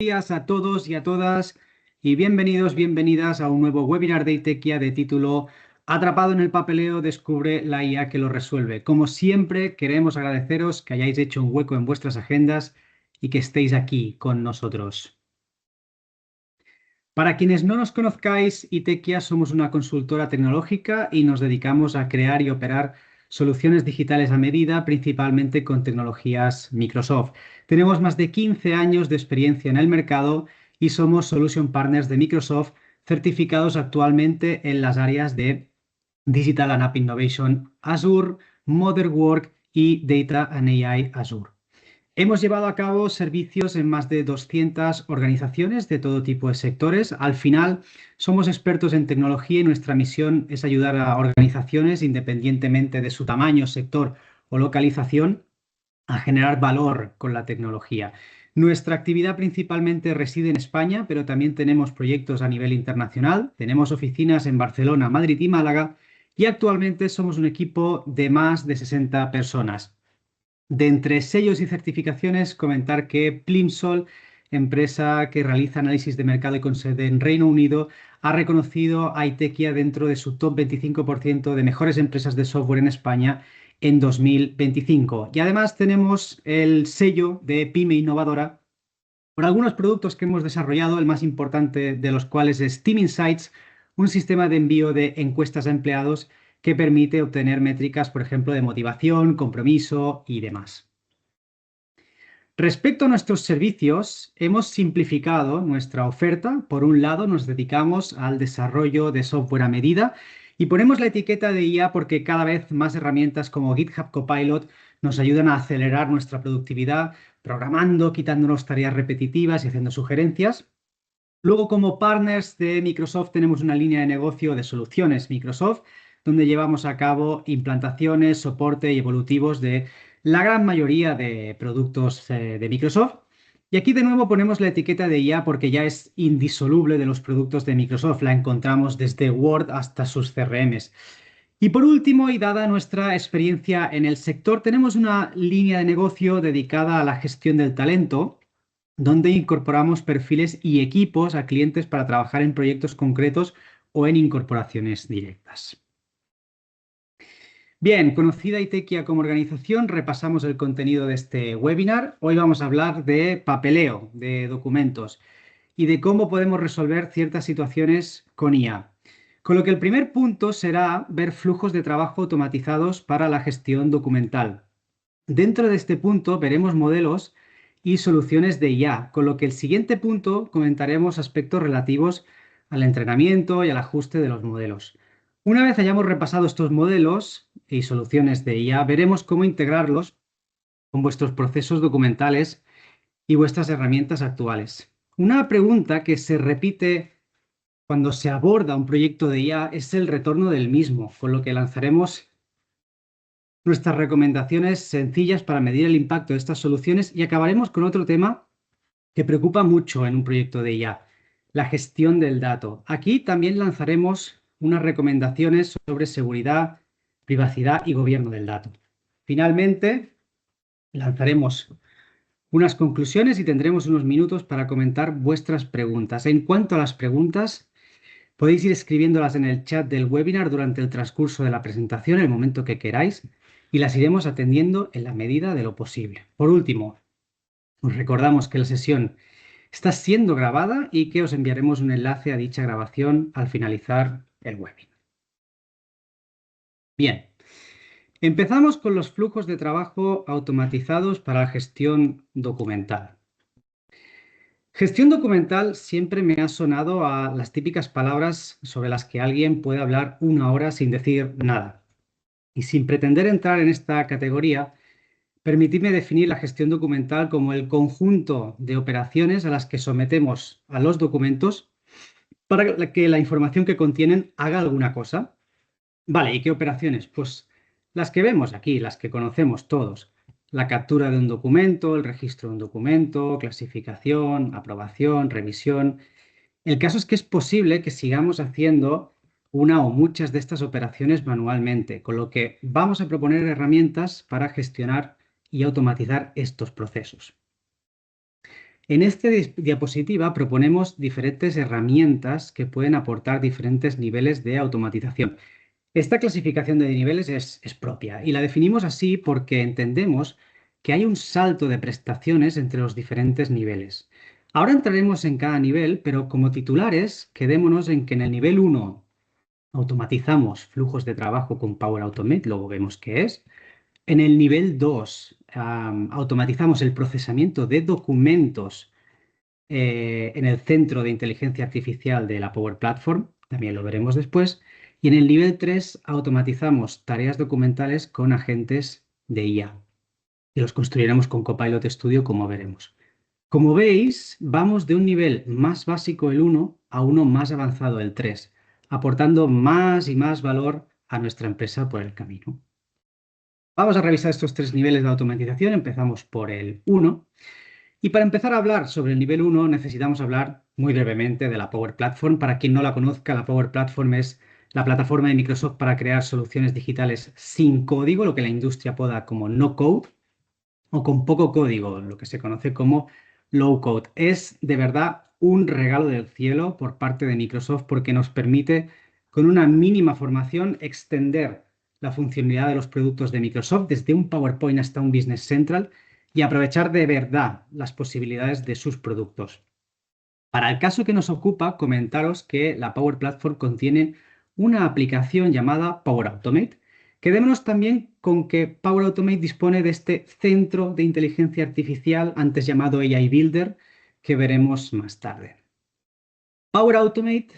Días a todos y a todas y bienvenidos, bienvenidas a un nuevo webinar de ITECIA de título Atrapado en el papeleo, descubre la IA que lo resuelve. Como siempre, queremos agradeceros que hayáis hecho un hueco en vuestras agendas y que estéis aquí con nosotros. Para quienes no nos conozcáis, ITECIA somos una consultora tecnológica y nos dedicamos a crear y operar soluciones digitales a medida, principalmente con tecnologías Microsoft. Tenemos más de 15 años de experiencia en el mercado y somos Solution Partners de Microsoft, certificados actualmente en las áreas de Digital and App Innovation Azure, Modern Work y Data and AI Azure. Hemos llevado a cabo servicios en más de 200 organizaciones de todo tipo de sectores. Al final, somos expertos en tecnología y nuestra misión es ayudar a organizaciones, independientemente de su tamaño, sector o localización, a generar valor con la tecnología. Nuestra actividad principalmente reside en España, pero también tenemos proyectos a nivel internacional. Tenemos oficinas en Barcelona, Madrid y Málaga y actualmente somos un equipo de más de 60 personas. De entre sellos y certificaciones, comentar que Plimsoll, empresa que realiza análisis de mercado y con sede en Reino Unido, ha reconocido a ITECIA dentro de su top 25% de mejores empresas de software en España en 2025. Y además tenemos el sello de Pyme Innovadora por algunos productos que hemos desarrollado, el más importante de los cuales es Team Insights, un sistema de envío de encuestas a empleados que permite obtener métricas, por ejemplo, de motivación, compromiso y demás. Respecto a nuestros servicios, hemos simplificado nuestra oferta. Por un lado, nos dedicamos al desarrollo de software a medida y ponemos la etiqueta de IA porque cada vez más herramientas como GitHub Copilot nos ayudan a acelerar nuestra productividad, programando, quitándonos tareas repetitivas y haciendo sugerencias. Luego, como partners de Microsoft, tenemos una línea de negocio de soluciones Microsoft, donde llevamos a cabo implantaciones, soporte y evolutivos de la gran mayoría de productos de Microsoft. Y aquí de nuevo ponemos la etiqueta de IA porque ya es indisoluble de los productos de Microsoft. La encontramos desde Word hasta sus CRMs. Y por último, y dada nuestra experiencia en el sector, tenemos una línea de negocio dedicada a la gestión del talento, donde incorporamos perfiles y equipos a clientes para trabajar en proyectos concretos o en incorporaciones directas. Bien, conocida ITECIA como organización, repasamos el contenido de este webinar. Hoy vamos a hablar de papeleo de documentos y de cómo podemos resolver ciertas situaciones con IA. Con lo que el primer punto será ver flujos de trabajo automatizados para la gestión documental. Dentro de este punto veremos modelos y soluciones de IA, con lo que el siguiente punto comentaremos aspectos relativos al entrenamiento y al ajuste de los modelos. Una vez hayamos repasado estos modelos y soluciones de IA, veremos cómo integrarlos con vuestros procesos documentales y vuestras herramientas actuales. Una pregunta que se repite cuando se aborda un proyecto de IA es el retorno del mismo, con lo que lanzaremos nuestras recomendaciones sencillas para medir el impacto de estas soluciones y acabaremos con otro tema que preocupa mucho en un proyecto de IA, la gestión del dato. Aquí también lanzaremos unas recomendaciones sobre seguridad, privacidad y gobierno del dato. Finalmente, lanzaremos unas conclusiones y tendremos unos minutos para comentar vuestras preguntas. En cuanto a las preguntas, podéis ir escribiéndolas en el chat del webinar durante el transcurso de la presentación, el momento que queráis, y las iremos atendiendo en la medida de lo posible. Por último, os recordamos que la sesión está siendo grabada y que os enviaremos un enlace a dicha grabación al finalizar el webinar. Bien, empezamos con los flujos de trabajo automatizados para la gestión documental. Gestión documental siempre me ha sonado a las típicas palabras sobre las que alguien puede hablar una hora sin decir nada. Y sin pretender entrar en esta categoría, permitidme definir la gestión documental como el conjunto de operaciones a las que sometemos a los documentos para que la información que contienen haga alguna cosa. Vale, ¿y qué operaciones? Pues las que vemos aquí, las que conocemos todos. La captura de un documento, el registro de un documento, clasificación, aprobación, revisión. El caso es que es posible que sigamos haciendo una o muchas de estas operaciones manualmente, con lo que vamos a proponer herramientas para gestionar y automatizar estos procesos. En esta diapositiva proponemos diferentes herramientas que pueden aportar diferentes niveles de automatización. Esta clasificación de niveles es propia y la definimos así porque entendemos que hay un salto de prestaciones entre los diferentes niveles. Ahora entraremos en cada nivel, pero como titulares, quedémonos en que en el nivel 1 automatizamos flujos de trabajo con Power Automate, luego vemos qué es. En el nivel 2 automatizamos el procesamiento de documentos en el centro de inteligencia artificial de la Power Platform, también lo veremos después. Y en el nivel 3 automatizamos tareas documentales con agentes de IA y los construiremos con Copilot Studio, como veremos. Como veis, vamos de un nivel más básico, el 1, a uno más avanzado, el 3, aportando más y más valor a nuestra empresa por el camino. Vamos a revisar estos tres niveles de automatización. Empezamos por el 1. Y para empezar a hablar sobre el nivel 1 necesitamos hablar muy brevemente de la Power Platform. Para quien no la conozca, la Power Platform es la plataforma de Microsoft para crear soluciones digitales sin código, lo que la industria apoda como no code, o con poco código, lo que se conoce como low code. Es de verdad un regalo del cielo por parte de Microsoft porque nos permite, con una mínima formación, extender la funcionalidad de los productos de Microsoft desde un PowerPoint hasta un Business Central y aprovechar de verdad las posibilidades de sus productos. Para el caso que nos ocupa, comentaros que la Power Platform contiene una aplicación llamada Power Automate. Quedémonos también con que Power Automate dispone de este centro de inteligencia artificial, antes llamado AI Builder, que veremos más tarde. Power Automate,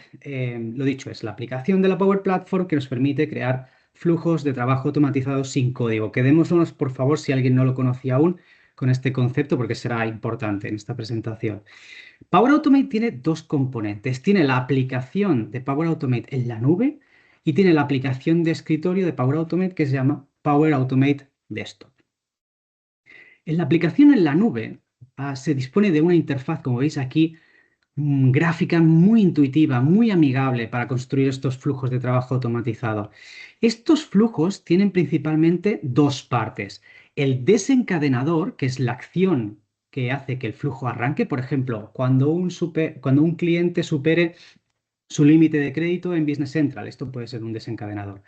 lo dicho, es la aplicación de la Power Platform que nos permite crear flujos de trabajo automatizados sin código. Quedémonos, por favor, si alguien no lo conocía aún, con este concepto porque será importante en esta presentación. Power Automate tiene dos componentes. Tiene la aplicación de Power Automate en la nube y tiene la aplicación de escritorio de Power Automate que se llama Power Automate Desktop. En la aplicación en la nube se dispone de una interfaz, como veis aquí, gráfica muy intuitiva, muy amigable para construir estos flujos de trabajo automatizado. Estos flujos tienen principalmente dos partes. El desencadenador, que es la acción que hace que el flujo arranque, por ejemplo, cuando un cliente supere su límite de crédito en Business Central, esto puede ser un desencadenador.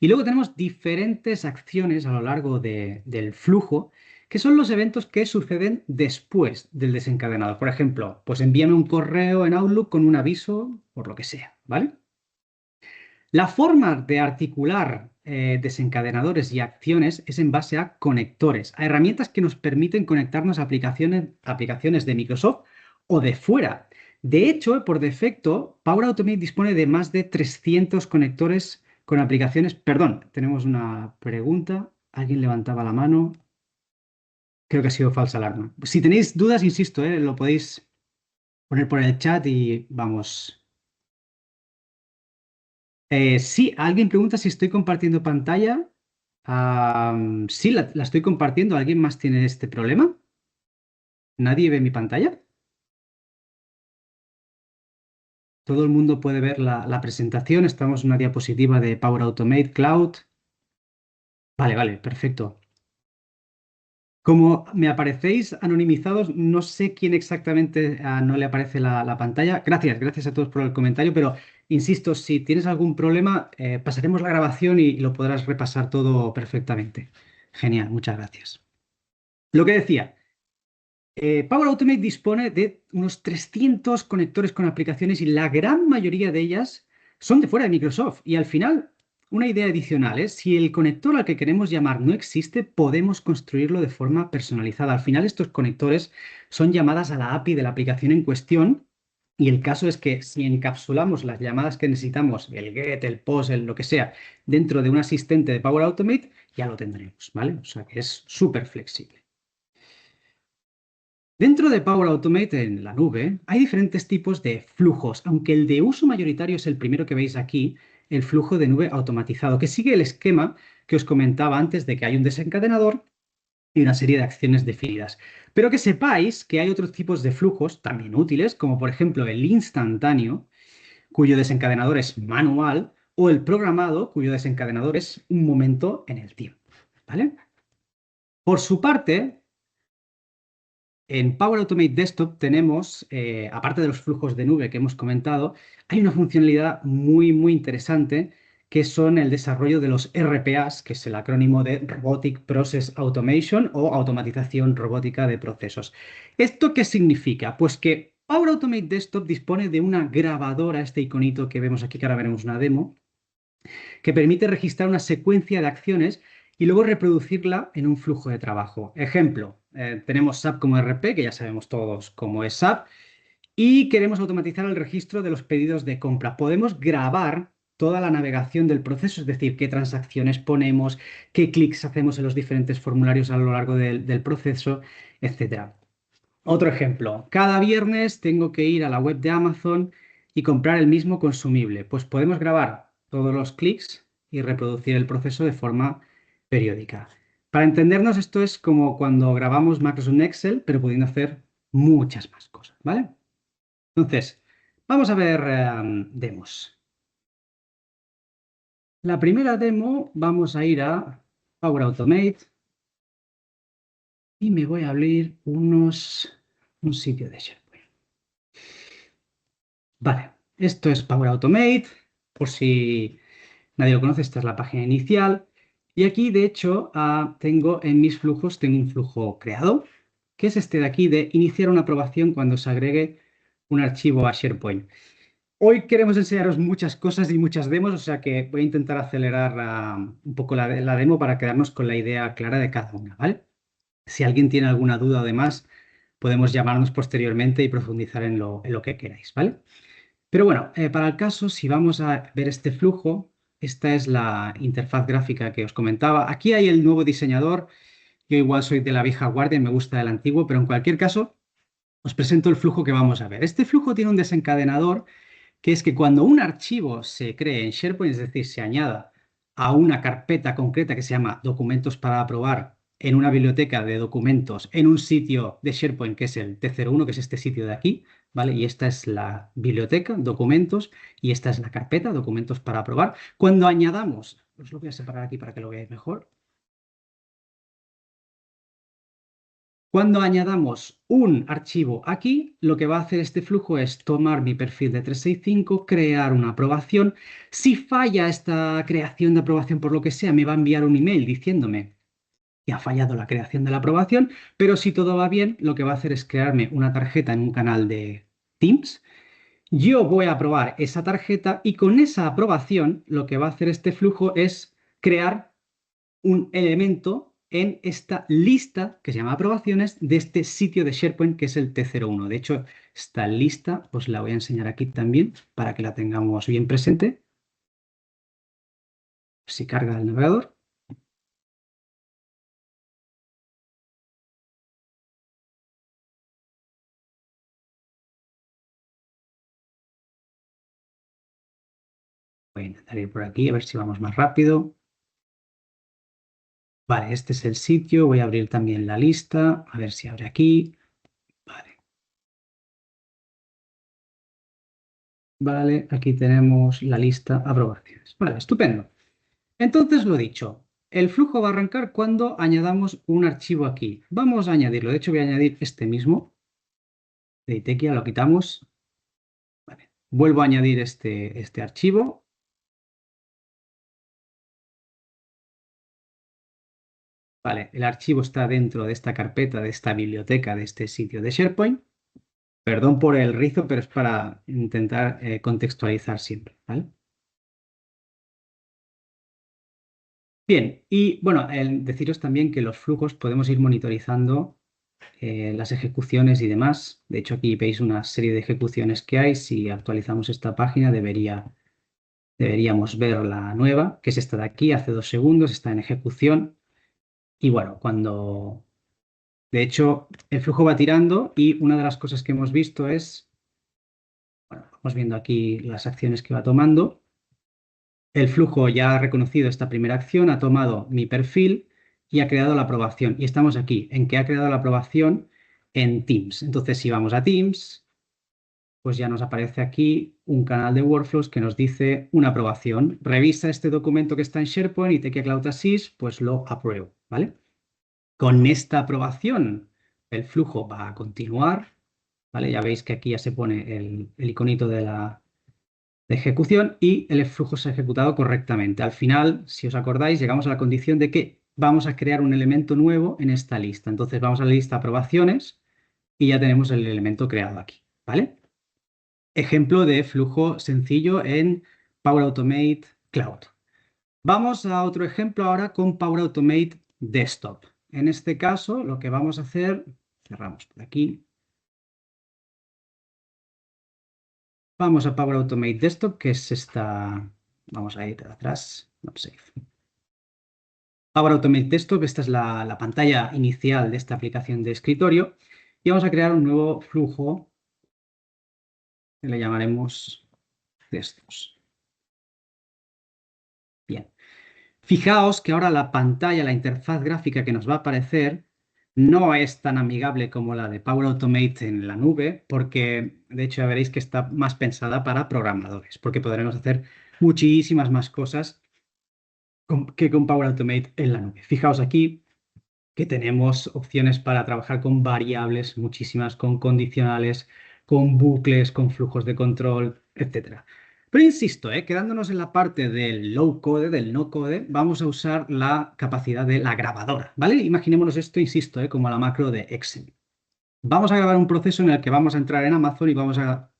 Y luego tenemos diferentes acciones a lo largo del flujo, que son los eventos que suceden después del desencadenador. Por ejemplo, pues envíame un correo en Outlook con un aviso, por lo que sea, ¿vale? La forma de articular desencadenadores y acciones es en base a conectores, a herramientas que nos permiten conectarnos a aplicaciones de Microsoft o de fuera. De hecho, por defecto, Power Automate dispone de más de 300 conectores con aplicaciones. Perdón, tenemos una pregunta. Alguien levantaba la mano. Creo que ha sido falsa alarma. Si tenéis dudas, insisto, lo podéis poner por el chat y vamos. Sí, alguien pregunta si estoy compartiendo pantalla. Sí, la estoy compartiendo. ¿Alguien más tiene este problema? ¿Nadie ve mi pantalla? Todo el mundo puede ver la presentación. Estamos en una diapositiva de Power Automate Cloud. Vale, vale, perfecto. Como me aparecéis anonimizados, no sé quién exactamente no le aparece la pantalla. Gracias a todos por el comentario, pero insisto, si tienes algún problema, pasaremos la grabación y lo podrás repasar todo perfectamente. Genial, muchas gracias. Lo que decía, Power Automate dispone de unos 300 conectores con aplicaciones y la gran mayoría de ellas son de fuera de Microsoft. Y al final, una idea adicional es, si el conector al que queremos llamar no existe, podemos construirlo de forma personalizada. Al final, estos conectores son llamadas a la API de la aplicación en cuestión. Y el caso es que si encapsulamos las llamadas que necesitamos, el GET, el POST, lo que sea, dentro de un asistente de Power Automate, ya lo tendremos, ¿vale? O sea que es súper flexible. Dentro de Power Automate en la nube hay diferentes tipos de flujos, aunque el de uso mayoritario es el primero que veis aquí, el flujo de nube automatizado, que sigue el esquema que os comentaba antes de que hay un desencadenador y una serie de acciones definidas. Pero que sepáis que hay otros tipos de flujos también útiles, como por ejemplo el instantáneo, cuyo desencadenador es manual, o el programado, cuyo desencadenador es un momento en el tiempo. ¿Vale? Por su parte, En Power Automate Desktop tenemos, aparte de los flujos de nube que hemos comentado, hay una funcionalidad muy interesante que son el desarrollo de los RPAs, que es el acrónimo de Robotic Process Automation o automatización robótica de procesos. ¿Esto qué significa? Pues que Power Automate Desktop dispone de una grabadora, este iconito que vemos aquí, que ahora veremos una demo, que permite registrar una secuencia de acciones y luego reproducirla en un flujo de trabajo. Ejemplo, tenemos SAP como RP, que ya sabemos todos cómo es SAP, y queremos automatizar el registro de los pedidos de compra. Podemos grabar toda la navegación del proceso, es decir, qué transacciones ponemos, qué clics hacemos en los diferentes formularios a lo largo del proceso, etcétera. Otro ejemplo, cada viernes tengo que ir a la web de Amazon y comprar el mismo consumible. Pues podemos grabar todos los clics y reproducir el proceso de forma periódica. Para entendernos, esto es como cuando grabamos macros en Excel, pero pudiendo hacer muchas más cosas, ¿vale? Entonces, vamos a ver demos. La primera demo, vamos a ir a Power Automate y me voy a abrir un sitio de SharePoint. Vale, esto es Power Automate, por si nadie lo conoce, esta es la página inicial. Y aquí, de hecho, tengo en mis flujos, tengo un flujo creado, que es este de aquí, de iniciar una aprobación cuando se agregue un archivo a SharePoint. Hoy queremos enseñaros muchas cosas y muchas demos, o sea que voy a intentar acelerar un poco la demo para quedarnos con la idea clara de cada una, ¿vale? Si alguien tiene alguna duda, además, podemos llamarnos posteriormente y profundizar en lo que queráis, ¿vale? Pero bueno, para el caso, si vamos a ver este flujo, esta es la interfaz gráfica que os comentaba. Aquí hay el nuevo diseñador. Yo igual soy de la vieja guardia y me gusta el antiguo, pero en cualquier caso, os presento el flujo que vamos a ver. Este flujo tiene un desencadenador que es que cuando un archivo se cree en SharePoint, es decir, se añada a una carpeta concreta que se llama documentos para aprobar en una biblioteca de documentos en un sitio de SharePoint que es el T01, que es este sitio de aquí, ¿vale? Y esta es la biblioteca, documentos, y esta es la carpeta, documentos para aprobar. Cuando añadamos, os lo voy a separar aquí para que lo veáis mejor. Cuando añadamos un archivo aquí, lo que va a hacer este flujo es tomar mi perfil de 365, crear una aprobación. Si falla esta creación de aprobación por lo que sea, me va a enviar un email diciéndome que ha fallado la creación de la aprobación, pero si todo va bien, lo que va a hacer es crearme una tarjeta en un canal de Teams. Yo voy a aprobar esa tarjeta y con esa aprobación lo que va a hacer este flujo es crear un elemento en esta lista que se llama aprobaciones de este sitio de SharePoint que es el T01. De hecho, esta lista os la voy a enseñar aquí también para que la tengamos bien presente. Si carga el navegador. Voy a intentar ir por aquí a ver si vamos más rápido. Vale, este es el sitio. Voy a abrir también la lista, a ver si abre aquí. Vale. Vale, aquí tenemos la lista aprobaciones. Vale, estupendo. Entonces, lo dicho, el flujo va a arrancar cuando añadamos un archivo aquí. Vamos a añadirlo. De hecho, voy a añadir este mismo. De Itekia lo quitamos. Vale. Vuelvo a añadir este archivo. Vale, el archivo está dentro de esta carpeta, de esta biblioteca, de este sitio de SharePoint. Perdón por el rizo, pero es para intentar contextualizar siempre, ¿vale? Bien, y bueno, deciros también que los flujos podemos ir monitorizando las ejecuciones y demás. De hecho, aquí veis una serie de ejecuciones que hay. Si actualizamos esta página, deberíamos ver la nueva, que es esta de aquí, hace 2 segundos, está en ejecución. Y bueno, de hecho, el flujo va tirando y una de las cosas que hemos visto es, bueno, vamos viendo aquí las acciones que va tomando. El flujo ya ha reconocido esta primera acción, ha tomado mi perfil y ha creado la aprobación. Y estamos aquí, en que ha creado la aprobación en Teams. Entonces, si vamos a Teams, pues ya nos aparece aquí un canal de workflows que nos dice una aprobación. Revisa este documento que está en SharePoint y Itekia Cloud Assist, pues lo apruebo, ¿vale? Con esta aprobación el flujo va a continuar, ¿vale? Ya veis que aquí ya se pone el iconito de la ejecución y el flujo se ha ejecutado correctamente. Al final, si os acordáis, llegamos a la condición de que vamos a crear un elemento nuevo en esta lista. Entonces vamos a la lista aprobaciones y ya tenemos el elemento creado aquí, ¿vale? Ejemplo de flujo sencillo en Power Automate Cloud. Vamos a otro ejemplo ahora con Power Automate Desktop. En este caso, lo que vamos a hacer, cerramos por aquí. Vamos a Power Automate Desktop, que es esta, vamos a ir atrás, not safe. Power Automate Desktop, esta es la pantalla inicial de esta aplicación de escritorio. Y vamos a crear un nuevo flujo que le llamaremos textos. Bien. Fijaos que ahora la pantalla, la interfaz gráfica que nos va a aparecer, no es tan amigable como la de Power Automate en la nube, porque de hecho ya veréis que está más pensada para programadores, porque podremos hacer muchísimas más cosas que con Power Automate en la nube. Fijaos aquí que tenemos opciones para trabajar con variables, muchísimas, con condicionales, con bucles, con flujos de control, etc. Pero insisto, quedándonos en la parte del low code, del no code, vamos a usar la capacidad de la grabadora, ¿vale? Imaginémonos esto, insisto, como la macro de Excel. Vamos a grabar un proceso en el que vamos a entrar en Amazon y vamos a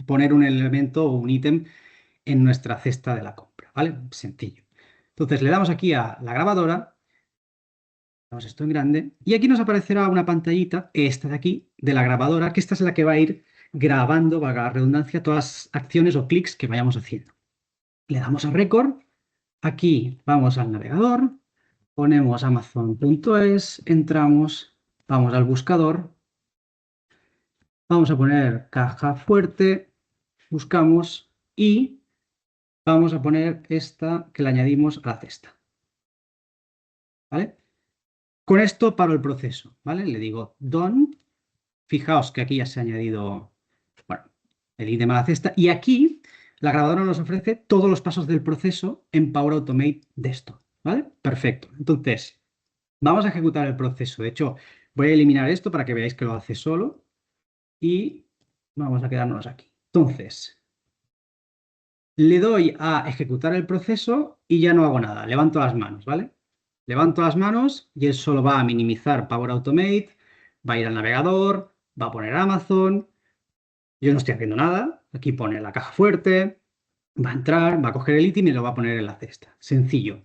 poner un elemento o un ítem en nuestra cesta de la compra, ¿vale? Sencillo. Entonces le damos aquí a la grabadora. Damos esto en grande y aquí nos aparecerá una pantallita, esta de aquí, de la grabadora, que esta es la que va a ir grabando, valga la redundancia, todas las acciones o clics que vayamos haciendo. Le damos a Record, aquí vamos al navegador, ponemos amazon.es, entramos, vamos al buscador, vamos a poner caja fuerte, buscamos y vamos a poner esta que le añadimos a la cesta. ¿Vale? Con esto paro el proceso, ¿vale? Le digo done. Fijaos que aquí ya se ha añadido, bueno, el ítem a la cesta. Y aquí la grabadora nos ofrece todos los pasos del proceso en Power Automate Desktop, ¿vale? Perfecto. Entonces, vamos a ejecutar el proceso. De hecho, voy a eliminar esto para que veáis que lo hace solo. Y vamos a quedarnos aquí. Entonces, le doy a ejecutar el proceso y ya no hago nada. Levanto las manos, ¿vale? Levanto las manos y él solo va a minimizar Power Automate, va a ir al navegador, va a poner Amazon. Yo no estoy haciendo nada. Aquí pone la caja fuerte, va a entrar, va a coger el ítem y lo va a poner en la cesta. Sencillo.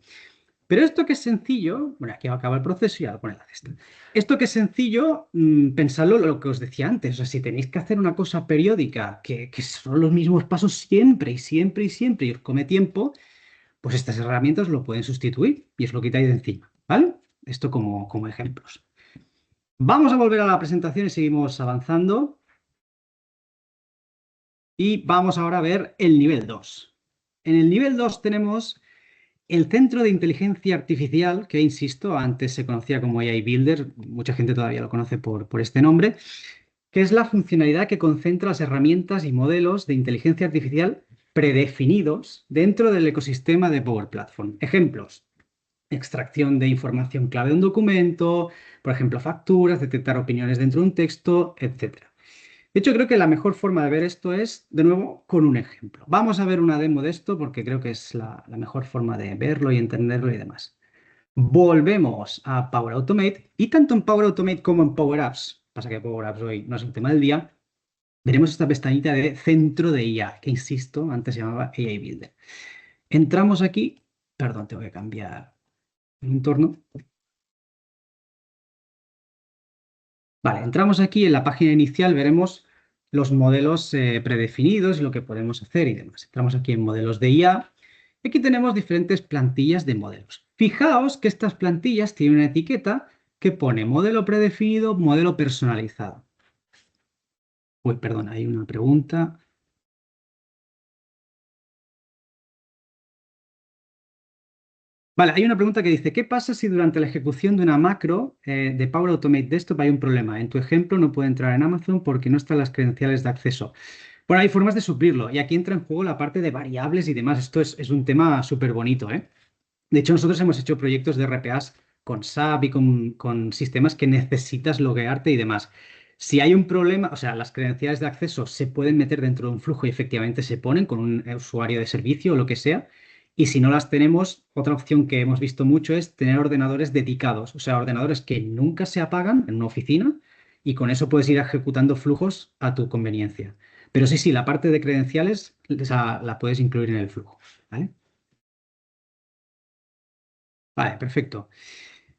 Pero esto que es sencillo, bueno, aquí acaba el proceso y ya lo pone en la cesta. Esto que es sencillo, pensadlo lo que os decía antes. O sea, si tenéis que hacer una cosa periódica, que son los mismos pasos siempre y siempre y siempre y os come tiempo, pues estas herramientas lo pueden sustituir y os lo quitáis de encima, ¿vale? Esto como ejemplos. Vamos a volver a la presentación y seguimos avanzando. Y vamos ahora a ver el nivel 2. En el nivel 2 tenemos el Centro de Inteligencia Artificial, que insisto, antes se conocía como AI Builder, mucha gente todavía lo conoce por este nombre, que es la funcionalidad que concentra las herramientas y modelos de inteligencia artificial predefinidos dentro del ecosistema de Power Platform. Ejemplos: extracción de información clave de un documento, por ejemplo, facturas, detectar opiniones dentro de un texto, etc. De hecho, creo que la mejor forma de ver esto es, de nuevo, con un ejemplo. Vamos a ver una demo de esto porque creo que es la mejor forma de verlo y entenderlo y demás. Volvemos a Power Automate y tanto en Power Automate como en Power Apps, pasa que Power Apps hoy no es el tema del día, veremos esta pestañita de centro de IA, que insisto, antes se llamaba AI Builder. Entramos aquí, perdón, tengo que cambiar el entorno. Vale, entramos aquí en la página inicial, veremos los modelos predefinidos y lo que podemos hacer y demás. Entramos aquí en modelos de IA. Y aquí tenemos diferentes plantillas de modelos. Fijaos que estas plantillas tienen una etiqueta que pone modelo predefinido, modelo personalizado. Uy, perdón, hay una pregunta. Vale, hay una pregunta que dice, ¿qué pasa si durante la ejecución de una macro de Power Automate Desktop hay un problema? En tu ejemplo no puede entrar en Amazon porque no están las credenciales de acceso. Bueno, hay formas de suplirlo y aquí entra en juego la parte de variables y demás. Esto es un tema súper bonito, ¿eh? De hecho, nosotros hemos hecho proyectos de RPAs con SAP y con sistemas que necesitas loguearte y demás. Si hay un problema, o sea, las credenciales de acceso se pueden meter dentro de un flujo y efectivamente se ponen con un usuario de servicio o lo que sea. Y si no las tenemos, otra opción que hemos visto mucho es tener ordenadores dedicados, o sea, ordenadores que nunca se apagan en una oficina y con eso puedes ir ejecutando flujos a tu conveniencia. Pero sí, sí, la parte de credenciales la puedes incluir en el flujo, ¿vale? Vale, perfecto.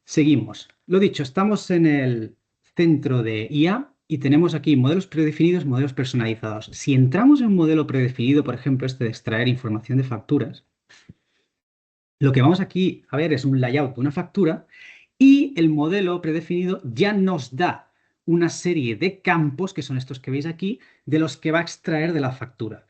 Seguimos. Lo dicho, estamos en el centro de IA y tenemos aquí modelos predefinidos, modelos personalizados. Si entramos en un modelo predefinido, por ejemplo, este de extraer información de facturas, lo que vamos aquí a ver es un layout de una factura y el modelo predefinido ya nos da una serie de campos, que son estos que veis aquí, de los que va a extraer de la factura.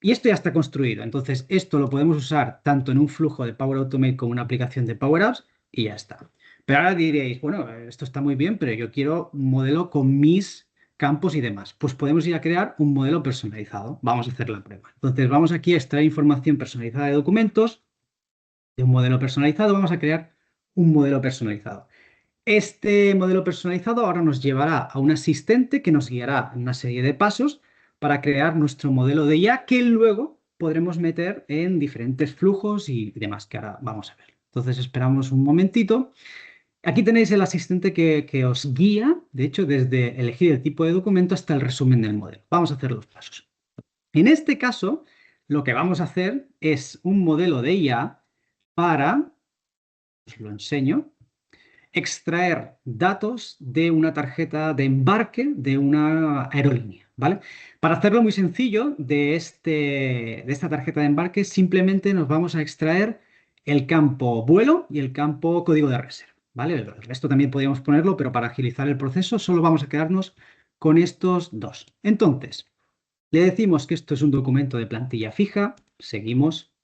Y esto ya está construido. Entonces, esto lo podemos usar tanto en un flujo de Power Automate como en una aplicación de Power Apps y ya está. Pero ahora diréis, bueno, esto está muy bien, pero yo quiero un modelo con mis campos y demás. Pues podemos ir a crear un modelo personalizado. Vamos a hacer la prueba. Entonces, vamos aquí a extraer información personalizada de documentos. De un modelo personalizado, vamos a crear un modelo personalizado. Este modelo personalizado ahora nos llevará a un asistente que nos guiará en una serie de pasos para crear nuestro modelo de IA que luego podremos meter en diferentes flujos y demás que ahora vamos a ver. Entonces esperamos un momentito. Aquí tenéis el asistente que os guía, de hecho, desde elegir el tipo de documento hasta el resumen del modelo. Vamos a hacer los pasos. En este caso, lo que vamos a hacer es un modelo de IA para, os lo enseño, extraer datos de una tarjeta de embarque de una aerolínea, ¿vale? Para hacerlo muy sencillo, de esta tarjeta de embarque simplemente nos vamos a extraer el campo vuelo y el campo código de reserva, ¿vale? El resto también podríamos ponerlo, pero para agilizar el proceso solo vamos a quedarnos con estos dos. Entonces, le decimos que esto es un documento de plantilla fija, seguimos.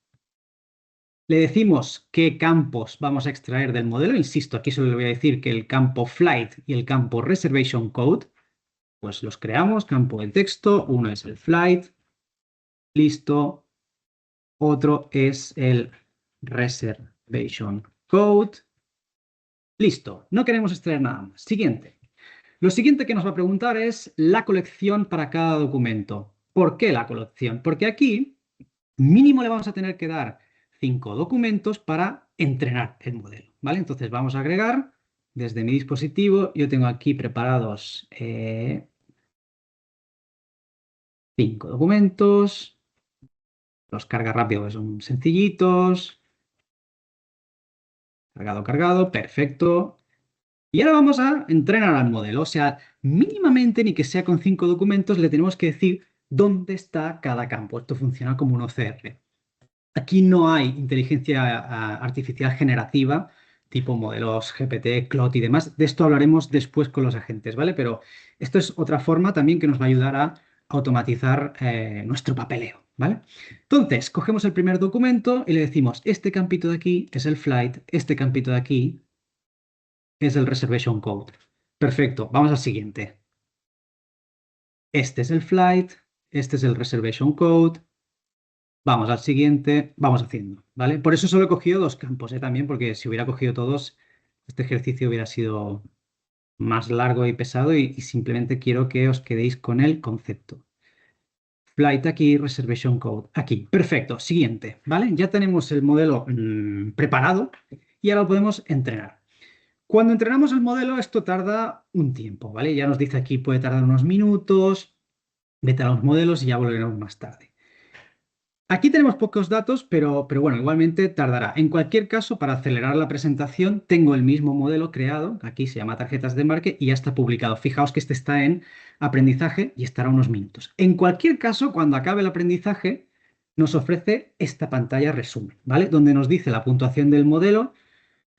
Le decimos qué campos vamos a extraer del modelo. Insisto, aquí solo le voy a decir que el campo flight y el campo reservation code, pues los creamos. Campo de texto, uno es el flight, listo. Otro es el reservation code, listo. No queremos extraer nada más. Siguiente. Lo siguiente que nos va a preguntar es la colección para cada documento. ¿Por qué la colección? Porque aquí mínimo le vamos a tener que dar 5 documentos para entrenar el modelo, ¿vale? Entonces vamos a agregar desde mi dispositivo. Yo tengo aquí preparados 5 documentos. Los carga rápido, que son sencillitos. Cargado, cargado, perfecto. Y ahora vamos a entrenar al modelo. O sea, mínimamente, ni que sea con 5 documentos, le tenemos que decir dónde está cada campo. Esto funciona como un OCR. Aquí no hay inteligencia artificial generativa, tipo modelos GPT, Claude y demás. De esto hablaremos después con los agentes, ¿vale? Pero esto es otra forma también que nos va a ayudar a automatizar nuestro papeleo, ¿vale? Entonces, cogemos el primer documento y le decimos, este campito de aquí es el flight, este campito de aquí es el reservation code. Perfecto, vamos al siguiente. Este es el flight, este es el reservation code. Vamos al siguiente, vamos haciendo, ¿vale? Por eso solo he cogido 2 campos, también, porque si hubiera cogido todos, este ejercicio hubiera sido más largo y pesado y simplemente quiero que os quedéis con el concepto. Flight aquí, reservation code aquí. Perfecto, siguiente, ¿vale? Ya tenemos el modelo preparado y ahora lo podemos entrenar. Cuando entrenamos el modelo, esto tarda un tiempo, ¿vale? Ya nos dice aquí, puede tardar unos minutos, vete a los modelos y ya volveremos más tarde. Aquí tenemos pocos datos, pero bueno, igualmente tardará. En cualquier caso, para acelerar la presentación, tengo el mismo modelo creado, aquí se llama tarjetas de embarque y ya está publicado. Fijaos que este está en aprendizaje y estará unos minutos. En cualquier caso, cuando acabe el aprendizaje, nos ofrece esta pantalla resumen, ¿vale? Donde nos dice la puntuación del modelo,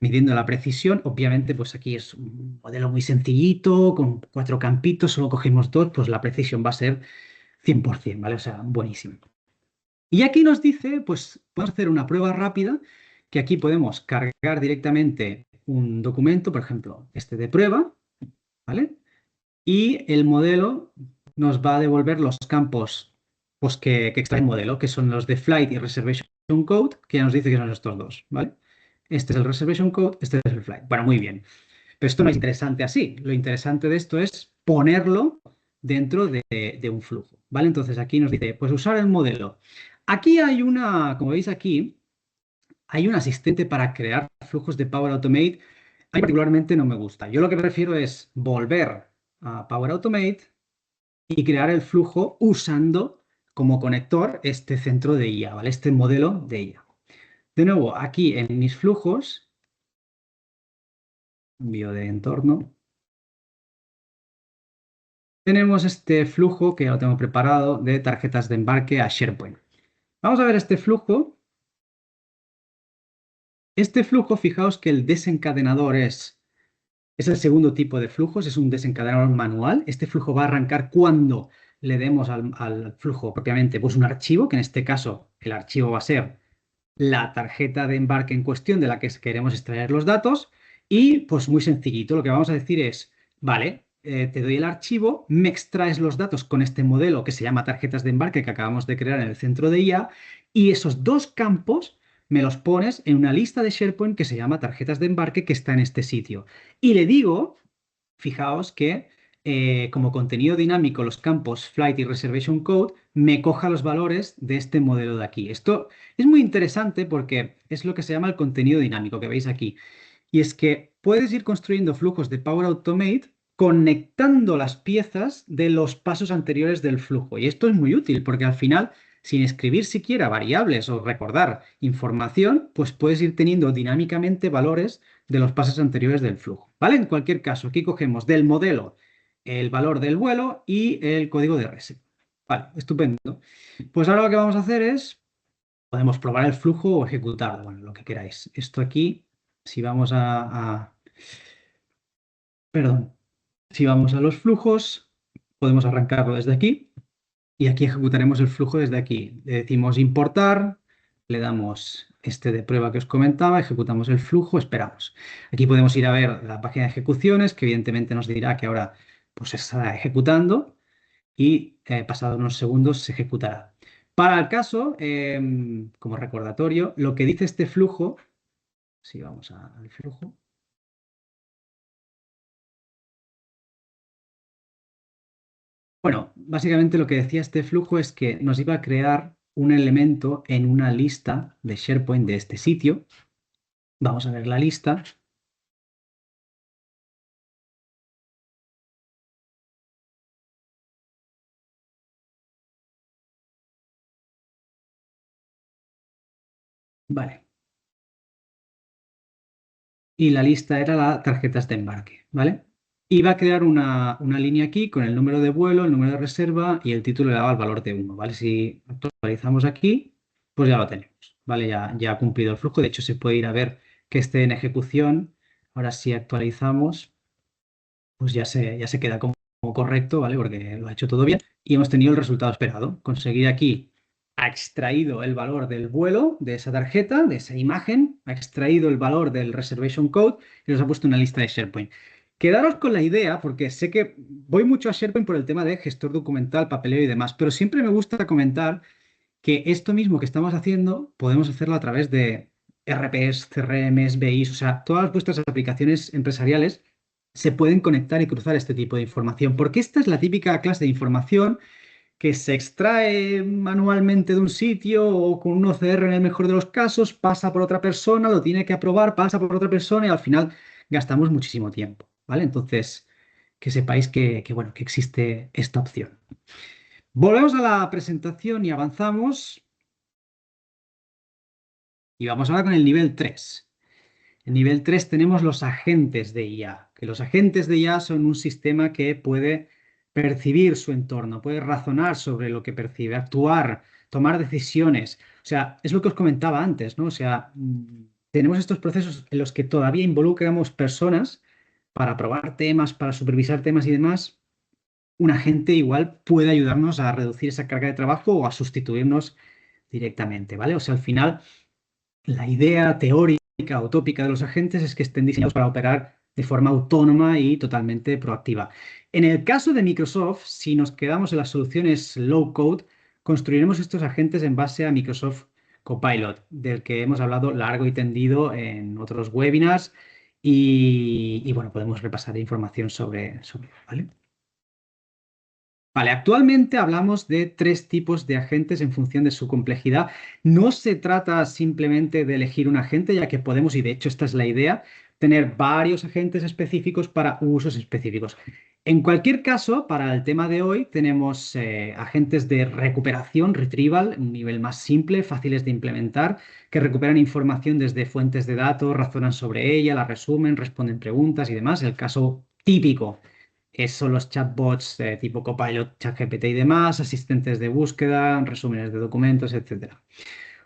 midiendo la precisión. Obviamente, pues aquí es un modelo muy sencillito, con 4 campitos, solo cogemos 2, pues la precisión va a ser 100%, ¿vale? O sea, buenísimo. Y aquí nos dice, pues podemos hacer una prueba rápida, que aquí podemos cargar directamente un documento, por ejemplo, este de prueba, ¿vale? Y el modelo nos va a devolver los campos pues, que extrae el modelo, que son los de Flight y Reservation Code, que ya nos dice que son estos dos, ¿vale? este es el reservation code, este es el flight. Bueno, muy bien. Pero esto no es interesante así. Lo interesante de esto es ponerlo dentro de un flujo, ¿vale? Entonces aquí nos dice, pues usar el modelo. Aquí hay una, como veis aquí, hay un asistente para crear flujos de Power Automate. A mí particularmente no me gusta. Yo lo que prefiero es volver a Power Automate y crear el flujo usando como conector este centro de IA, ¿vale? Este modelo de IA. De nuevo, aquí en mis flujos, envío de entorno, tenemos este flujo que ya lo tengo preparado de tarjetas de embarque a SharePoint. Vamos a ver este flujo. Este flujo, fijaos que el desencadenador es el segundo tipo de flujos, es un desencadenador manual. Este flujo va a arrancar cuando le demos al flujo propiamente pues un archivo, que en este caso el archivo va a ser la tarjeta de embarque en cuestión de la que queremos extraer los datos y pues muy sencillito, lo que vamos a decir es, vale, te doy el archivo, me extraes los datos con este modelo que se llama tarjetas de embarque que acabamos de crear en el centro de IA y esos dos campos me los pones en una lista de SharePoint que se llama tarjetas de embarque que está en este sitio. Y le digo, fijaos que como contenido dinámico los campos Flight y Reservation Code me coja los valores de este modelo de aquí. Esto es muy interesante porque es lo que se llama el contenido dinámico que veis aquí. Y es que puedes ir construyendo flujos de Power Automate conectando las piezas de los pasos anteriores del flujo. Y esto es muy útil porque al final, sin escribir siquiera variables o recordar información, pues puedes ir teniendo dinámicamente valores de los pasos anteriores del flujo. ¿Vale? En cualquier caso, aquí cogemos del modelo el valor del vuelo y el código de reset. Vale, estupendo. Pues ahora lo que vamos a hacer es, podemos probar el flujo o ejecutarlo, bueno, lo que queráis. Esto aquí, si vamos perdón, si vamos a los flujos, podemos arrancarlo desde aquí y aquí ejecutaremos el flujo desde aquí. Le decimos importar, le damos este de prueba que os comentaba, ejecutamos el flujo, esperamos. Aquí podemos ir a ver la página de ejecuciones, que evidentemente nos dirá que ahora pues se está ejecutando y pasados unos segundos se ejecutará. Para el caso, como recordatorio, lo que dice este flujo, si vamos al flujo, bueno, básicamente lo que decía este flujo es que nos iba a crear un elemento en una lista de SharePoint de este sitio. Vamos a ver la lista. Vale. Y la lista era las tarjetas de embarque, ¿vale? Y va a crear una línea aquí con el número de vuelo, el número de reserva y el título le daba el valor de 1, ¿vale? Si actualizamos aquí, pues ya lo tenemos, ¿vale? Ya ha cumplido el flujo. De hecho, se puede ir a ver que esté en ejecución. Ahora si actualizamos, pues ya se queda como correcto, ¿vale? Porque lo ha hecho todo bien y hemos tenido el resultado esperado. Conseguir aquí, ha extraído el valor del vuelo de esa tarjeta, de esa imagen, ha extraído el valor del reservation code y los ha puesto en una lista de SharePoint. Quedaros con la idea, porque sé que voy mucho a SharePoint por el tema de gestor documental, papeleo y demás, pero siempre me gusta comentar que esto mismo que estamos haciendo podemos hacerlo a través de RPs, CRMs, BIs, o sea, todas vuestras aplicaciones empresariales se pueden conectar y cruzar este tipo de información, porque esta es la típica clase de información que se extrae manualmente de un sitio o con un OCR en el mejor de los casos, pasa por otra persona, lo tiene que aprobar, pasa por otra persona y al final gastamos muchísimo tiempo, ¿vale? Entonces, que sepáis bueno, que existe esta opción. Volvemos a la presentación y avanzamos. Y vamos ahora con el nivel 3. En nivel 3 tenemos los agentes de IA, que los agentes de IA son un sistema que puede percibir su entorno, puede razonar sobre lo que percibe, actuar, tomar decisiones. O sea, es lo que os comentaba antes, ¿no? O sea, tenemos estos procesos en los que todavía involucramos personas para probar temas, para supervisar temas y demás. Un agente igual puede ayudarnos a reducir esa carga de trabajo o a sustituirnos directamente, ¿vale? O sea, al final la idea teórica o tópica de los agentes es que estén diseñados para operar de forma autónoma y totalmente proactiva. En el caso de Microsoft, si nos quedamos en las soluciones low code, construiremos estos agentes en base a Microsoft Copilot, del que hemos hablado largo y tendido en otros webinars y bueno, podemos repasar información sobre, ¿vale? Vale, actualmente hablamos de tres tipos de agentes en función de su complejidad. No se trata simplemente de elegir un agente, ya que podemos, y de hecho esta es la idea, tener varios agentes específicos para usos específicos. En cualquier caso, para el tema de hoy, tenemos agentes de recuperación, retrieval, un nivel más simple, fáciles de implementar, que recuperan información desde fuentes de datos, razonan sobre ella, la resumen, responden preguntas y demás. El caso típico son los chatbots tipo Copilot, ChatGPT y demás, asistentes de búsqueda, resúmenes de documentos, etcétera.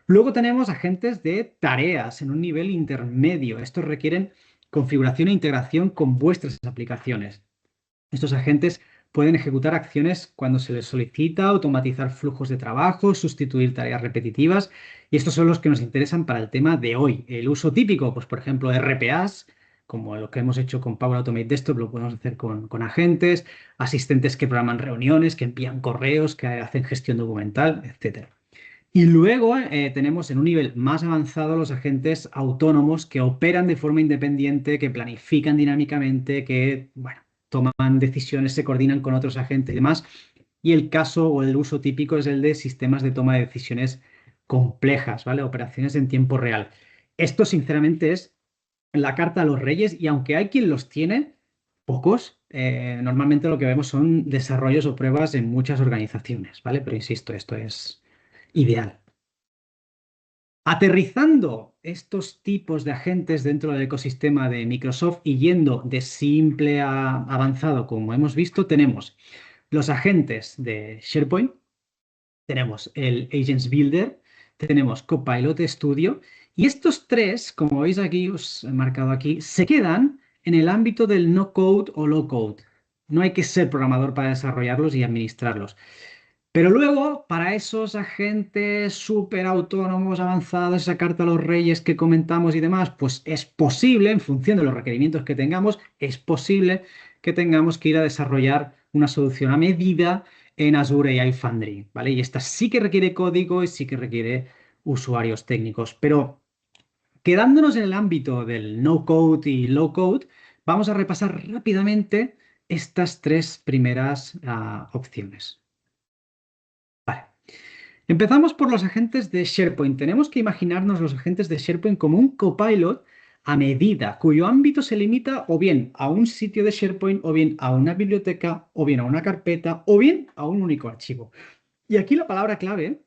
Luego tenemos agentes de tareas en un nivel intermedio. Estos requieren configuración e integración con vuestras aplicaciones. Estos agentes pueden ejecutar acciones cuando se les solicita, automatizar flujos de trabajo, sustituir tareas repetitivas, y estos son los que nos interesan para el tema de hoy. El uso típico, pues por ejemplo, RPAs, como lo que hemos hecho con Power Automate Desktop, lo podemos hacer con agentes, asistentes que programan reuniones, que envían correos, que hacen gestión documental, etcétera. Y luego tenemos en un nivel más avanzado los agentes autónomos que operan de forma independiente, que planifican dinámicamente, que bueno, toman decisiones, se coordinan con otros agentes y demás. Y el caso o el uso típico es el de sistemas de toma de decisiones complejas, ¿vale? Operaciones en tiempo real. Esto, sinceramente, es la carta a los reyes y aunque hay quien los tiene, pocos, normalmente lo que vemos son desarrollos o pruebas en muchas organizaciones, ¿vale? Pero insisto, esto es ideal. Aterrizando estos tipos de agentes dentro del ecosistema de Microsoft y yendo de simple a avanzado, como hemos visto, tenemos los agentes de SharePoint, tenemos el Agents Builder, tenemos Copilot Studio y estos tres, como veis aquí, os he marcado aquí, se quedan en el ámbito del no code o low code. No hay que ser programador para desarrollarlos y administrarlos. Pero luego, para esos agentes súper autónomos, avanzados, esa carta a los reyes que comentamos y demás, pues es posible, en función de los requerimientos que tengamos, es posible que tengamos que ir a desarrollar una solución a medida en Azure AI Foundry, ¿vale? Y esta sí que requiere código y sí que requiere usuarios técnicos. Pero quedándonos en el ámbito del no code y low code, vamos a repasar rápidamente estas tres primeras opciones. Vale. Empezamos por los agentes de SharePoint. Tenemos que imaginarnos los agentes de SharePoint como un copilot a medida, cuyo ámbito se limita o bien a un sitio de SharePoint, o bien a una biblioteca, o bien a una carpeta, o bien a un único archivo. Y aquí la palabra clave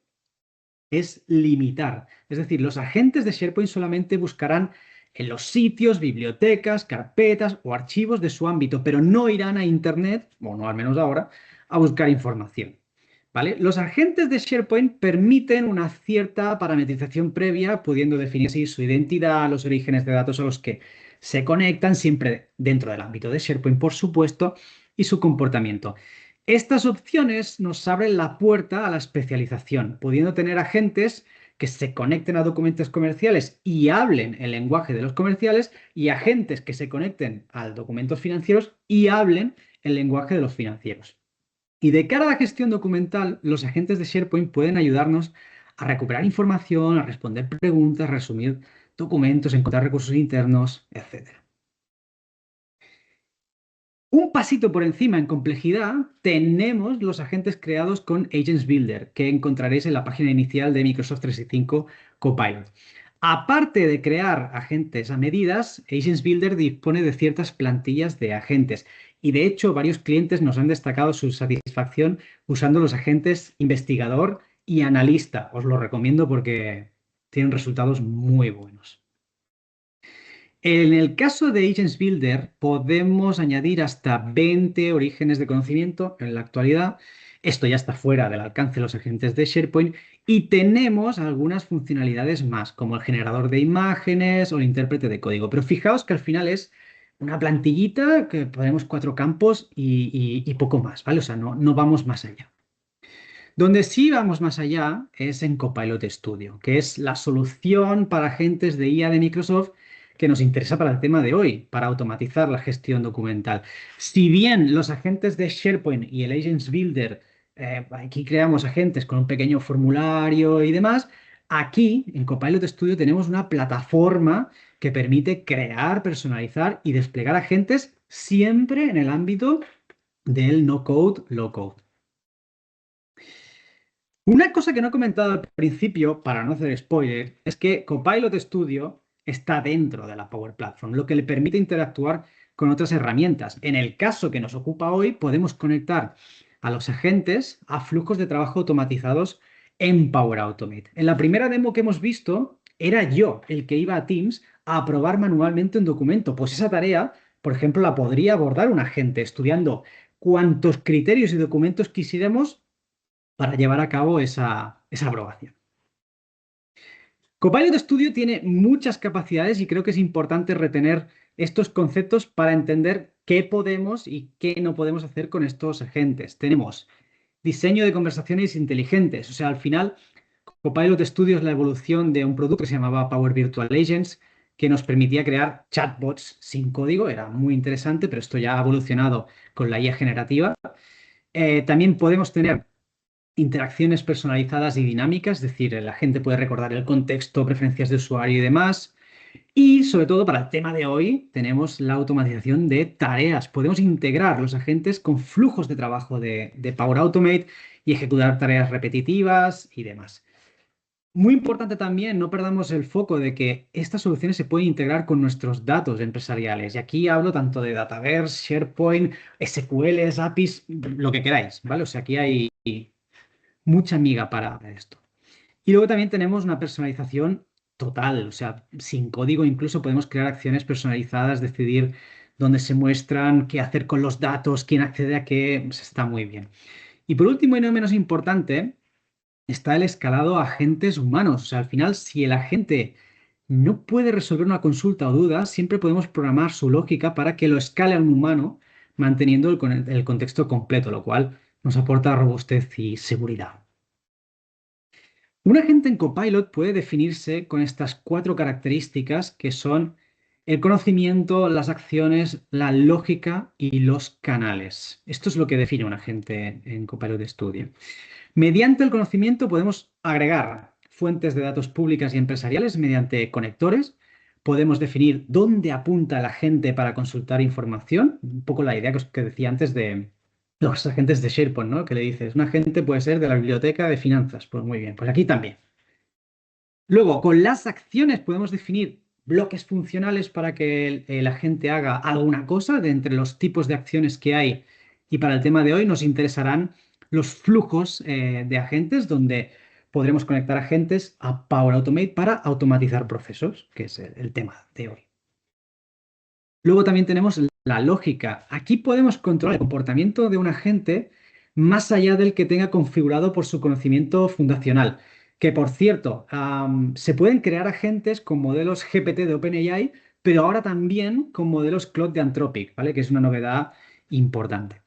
es limitar. Es decir, los agentes de SharePoint solamente buscarán en los sitios, bibliotecas, carpetas o archivos de su ámbito, pero no irán a Internet, o no al menos ahora, a buscar información. ¿Vale? Los agentes de SharePoint permiten una cierta parametrización previa, pudiendo definir así su identidad, los orígenes de datos a los que se conectan, siempre dentro del ámbito de SharePoint, por supuesto, y su comportamiento. Estas opciones nos abren la puerta a la especialización, pudiendo tener agentes que se conecten a documentos comerciales y hablen el lenguaje de los comerciales y agentes que se conecten a documentos financieros y hablen el lenguaje de los financieros. Y de cara a la gestión documental, los agentes de SharePoint pueden ayudarnos a recuperar información, a responder preguntas, resumir documentos, encontrar recursos internos, etc. Un pasito por encima en complejidad, tenemos los agentes creados con Agents Builder, que encontraréis en la página inicial de Microsoft 365 Copilot. Aparte de crear agentes a medidas, Agents Builder dispone de ciertas plantillas de agentes y de hecho varios clientes nos han destacado su satisfacción usando los agentes investigador y analista. Os lo recomiendo porque tienen resultados muy buenos. En el caso de Agents Builder podemos añadir hasta 20 orígenes de conocimiento en la actualidad. Esto ya está fuera del alcance de los agentes de SharePoint y tenemos algunas funcionalidades más, como el generador de imágenes o el intérprete de código. Pero fijaos que al final es una plantillita que ponemos 4 campos y poco más, ¿vale? O sea, no vamos más allá. Donde sí vamos más allá es en Copilot Studio, que es la solución para agentes de IA de Microsoft que nos interesa para el tema de hoy, para automatizar la gestión documental. Si bien los agentes de SharePoint y el Agents Builder, aquí creamos agentes con un pequeño formulario y demás, Aquí, en Copilot Studio, tenemos una plataforma que permite crear, personalizar y desplegar agentes siempre en el ámbito del no-code, low-code. Una cosa que no he comentado al principio, para no hacer spoiler, es que Copilot Studio está dentro de la Power Platform, lo que le permite interactuar con otras herramientas. En el caso que nos ocupa hoy, podemos conectar a los agentes a flujos de trabajo automatizados en Power Automate. En la primera demo que hemos visto, era yo el que iba a Teams a aprobar manualmente un documento. Pues esa tarea, por ejemplo, la podría abordar un agente estudiando cuantos criterios y documentos quisiéramos para llevar a cabo esa aprobación. Copilot Studio tiene muchas capacidades y creo que es importante retener estos conceptos para entender qué podemos y qué no podemos hacer con estos agentes. Tenemos diseño de conversaciones inteligentes, o sea, al final Copilot Studio es la evolución de un producto que se llamaba Power Virtual Agents, que nos permitía crear chatbots sin código. Era muy interesante, pero esto ya ha evolucionado con la IA generativa. También podemos tener interacciones personalizadas y dinámicas, es decir, la gente puede recordar el contexto, preferencias de usuario y demás. Y sobre todo para el tema de hoy tenemos la automatización de tareas. Podemos integrar los agentes con flujos de trabajo de Power Automate y ejecutar tareas repetitivas y demás. Muy importante también, no perdamos el foco de que estas soluciones se pueden integrar con nuestros datos empresariales. Y aquí hablo tanto de Dataverse, SharePoint, SQLs, APIs, lo que queráis, ¿vale? O sea, aquí hay mucha miga para esto. Y luego también tenemos una personalización total, o sea, sin código incluso podemos crear acciones personalizadas, decidir dónde se muestran, qué hacer con los datos, quién accede a qué, pues está muy bien. Y por último y no menos importante, está el escalado a agentes humanos. O sea, al final, si el agente no puede resolver una consulta o duda, siempre podemos programar su lógica para que lo escale a un humano, manteniendo el contexto completo, lo cual nos aporta robustez y seguridad. Un agente en Copilot puede definirse con estas cuatro características que son el conocimiento, las acciones, la lógica y los canales. Esto es lo que define un agente en Copilot Studio. Mediante el conocimiento podemos agregar fuentes de datos públicas y empresariales mediante conectores. Podemos definir dónde apunta el agente para consultar información. Un poco la idea que decía antes de los agentes de SharePoint, ¿no? Que le dices, un agente puede ser de la biblioteca de finanzas. Pues muy bien, pues aquí también. Luego, con las acciones podemos definir bloques funcionales para que el agente haga alguna cosa de entre los tipos de acciones que hay. Y para el tema de hoy nos interesarán los flujos de agentes, donde podremos conectar agentes a Power Automate para automatizar procesos, que es el tema de hoy. Luego también tenemos la lógica. Aquí podemos controlar el comportamiento de un agente más allá del que tenga configurado por su conocimiento fundacional. Que por cierto, se pueden crear agentes con modelos GPT de OpenAI, pero ahora también con modelos Claude de Anthropic, ¿vale? Que es una novedad importante.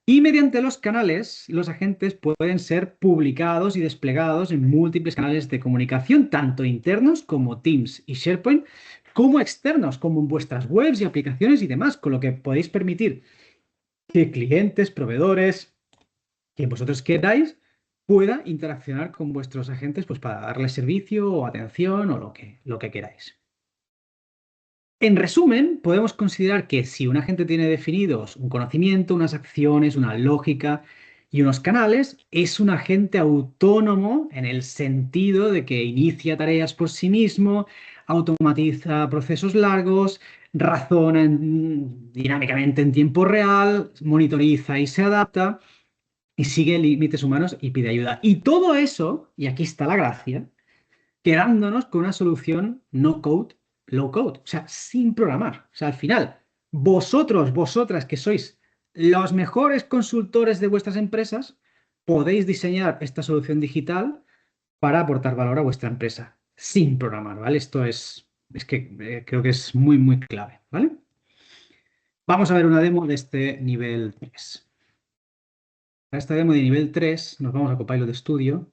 Y mediante los canales, los agentes pueden ser publicados y desplegados en múltiples canales de comunicación, tanto internos como Teams y SharePoint, como externos, como en vuestras webs y aplicaciones y demás, con lo que podéis permitir que clientes, proveedores, quien vosotros queráis, pueda interaccionar con vuestros agentes pues, para darles servicio o atención o lo que queráis. En resumen, podemos considerar que si un agente tiene definidos un conocimiento, unas acciones, una lógica y unos canales, es un agente autónomo en el sentido de que inicia tareas por sí mismo, automatiza procesos largos, razona dinámicamente en tiempo real, monitoriza y se adapta y sigue límites humanos y pide ayuda. Y todo eso, y aquí está la gracia, quedándonos con una solución no code, low code, o sea, sin programar. O sea, al final, vosotras que sois los mejores consultores de vuestras empresas, podéis diseñar esta solución digital para aportar valor a vuestra empresa sin programar, ¿vale? Esto es que creo que es muy, muy clave, ¿vale? Vamos a ver una demo de este nivel 3. Para esta demo de nivel 3 nos vamos a Copilot Studio.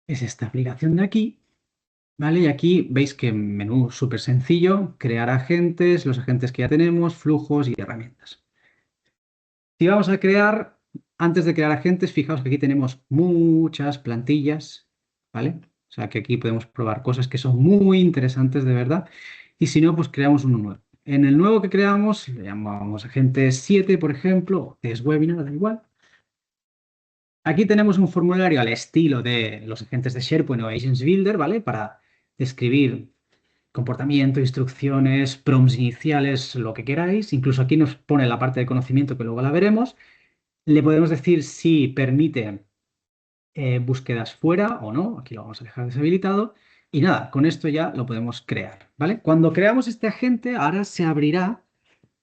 Es esta aplicación de aquí. ¿Vale? Y aquí veis que menú súper sencillo, crear agentes, los agentes que ya tenemos, flujos y herramientas. Si vamos a crear, antes de crear agentes, fijaos que aquí tenemos muchas plantillas, ¿vale? O sea que aquí podemos probar cosas que son muy interesantes de verdad. Y si no, pues creamos uno nuevo. En el nuevo que creamos, le llamamos agente 7, por ejemplo, que es webinar, da igual. Aquí tenemos un formulario al estilo de los agentes de SharePoint o Agents Builder, ¿vale? Para describir comportamiento, instrucciones, prompts iniciales, lo que queráis. Incluso aquí nos pone la parte de conocimiento que luego la veremos. Le podemos decir si permite búsquedas fuera o no. Aquí lo vamos a dejar deshabilitado. Y nada, con esto ya lo podemos crear, ¿vale? Cuando creamos este agente, ahora se abrirá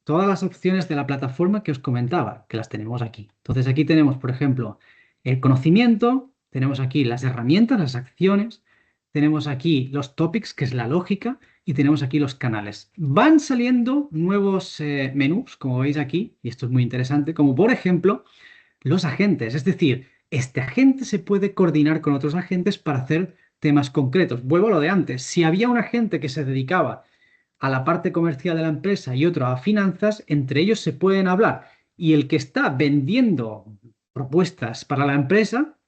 todas las opciones de la plataforma que os comentaba, que las tenemos aquí. Entonces aquí tenemos, por ejemplo, el conocimiento, tenemos aquí las herramientas, las acciones, tenemos aquí los topics, que es la lógica, y tenemos aquí los canales. Van saliendo nuevos menús, como veis aquí, y esto es muy interesante, como por ejemplo los agentes. Es decir, este agente se puede coordinar con otros agentes para hacer temas concretos. Vuelvo a lo de antes. Si había un agente que se dedicaba a la parte comercial de la empresa y otro a finanzas, entre ellos se pueden hablar. Y el que está vendiendo propuestas para la empresa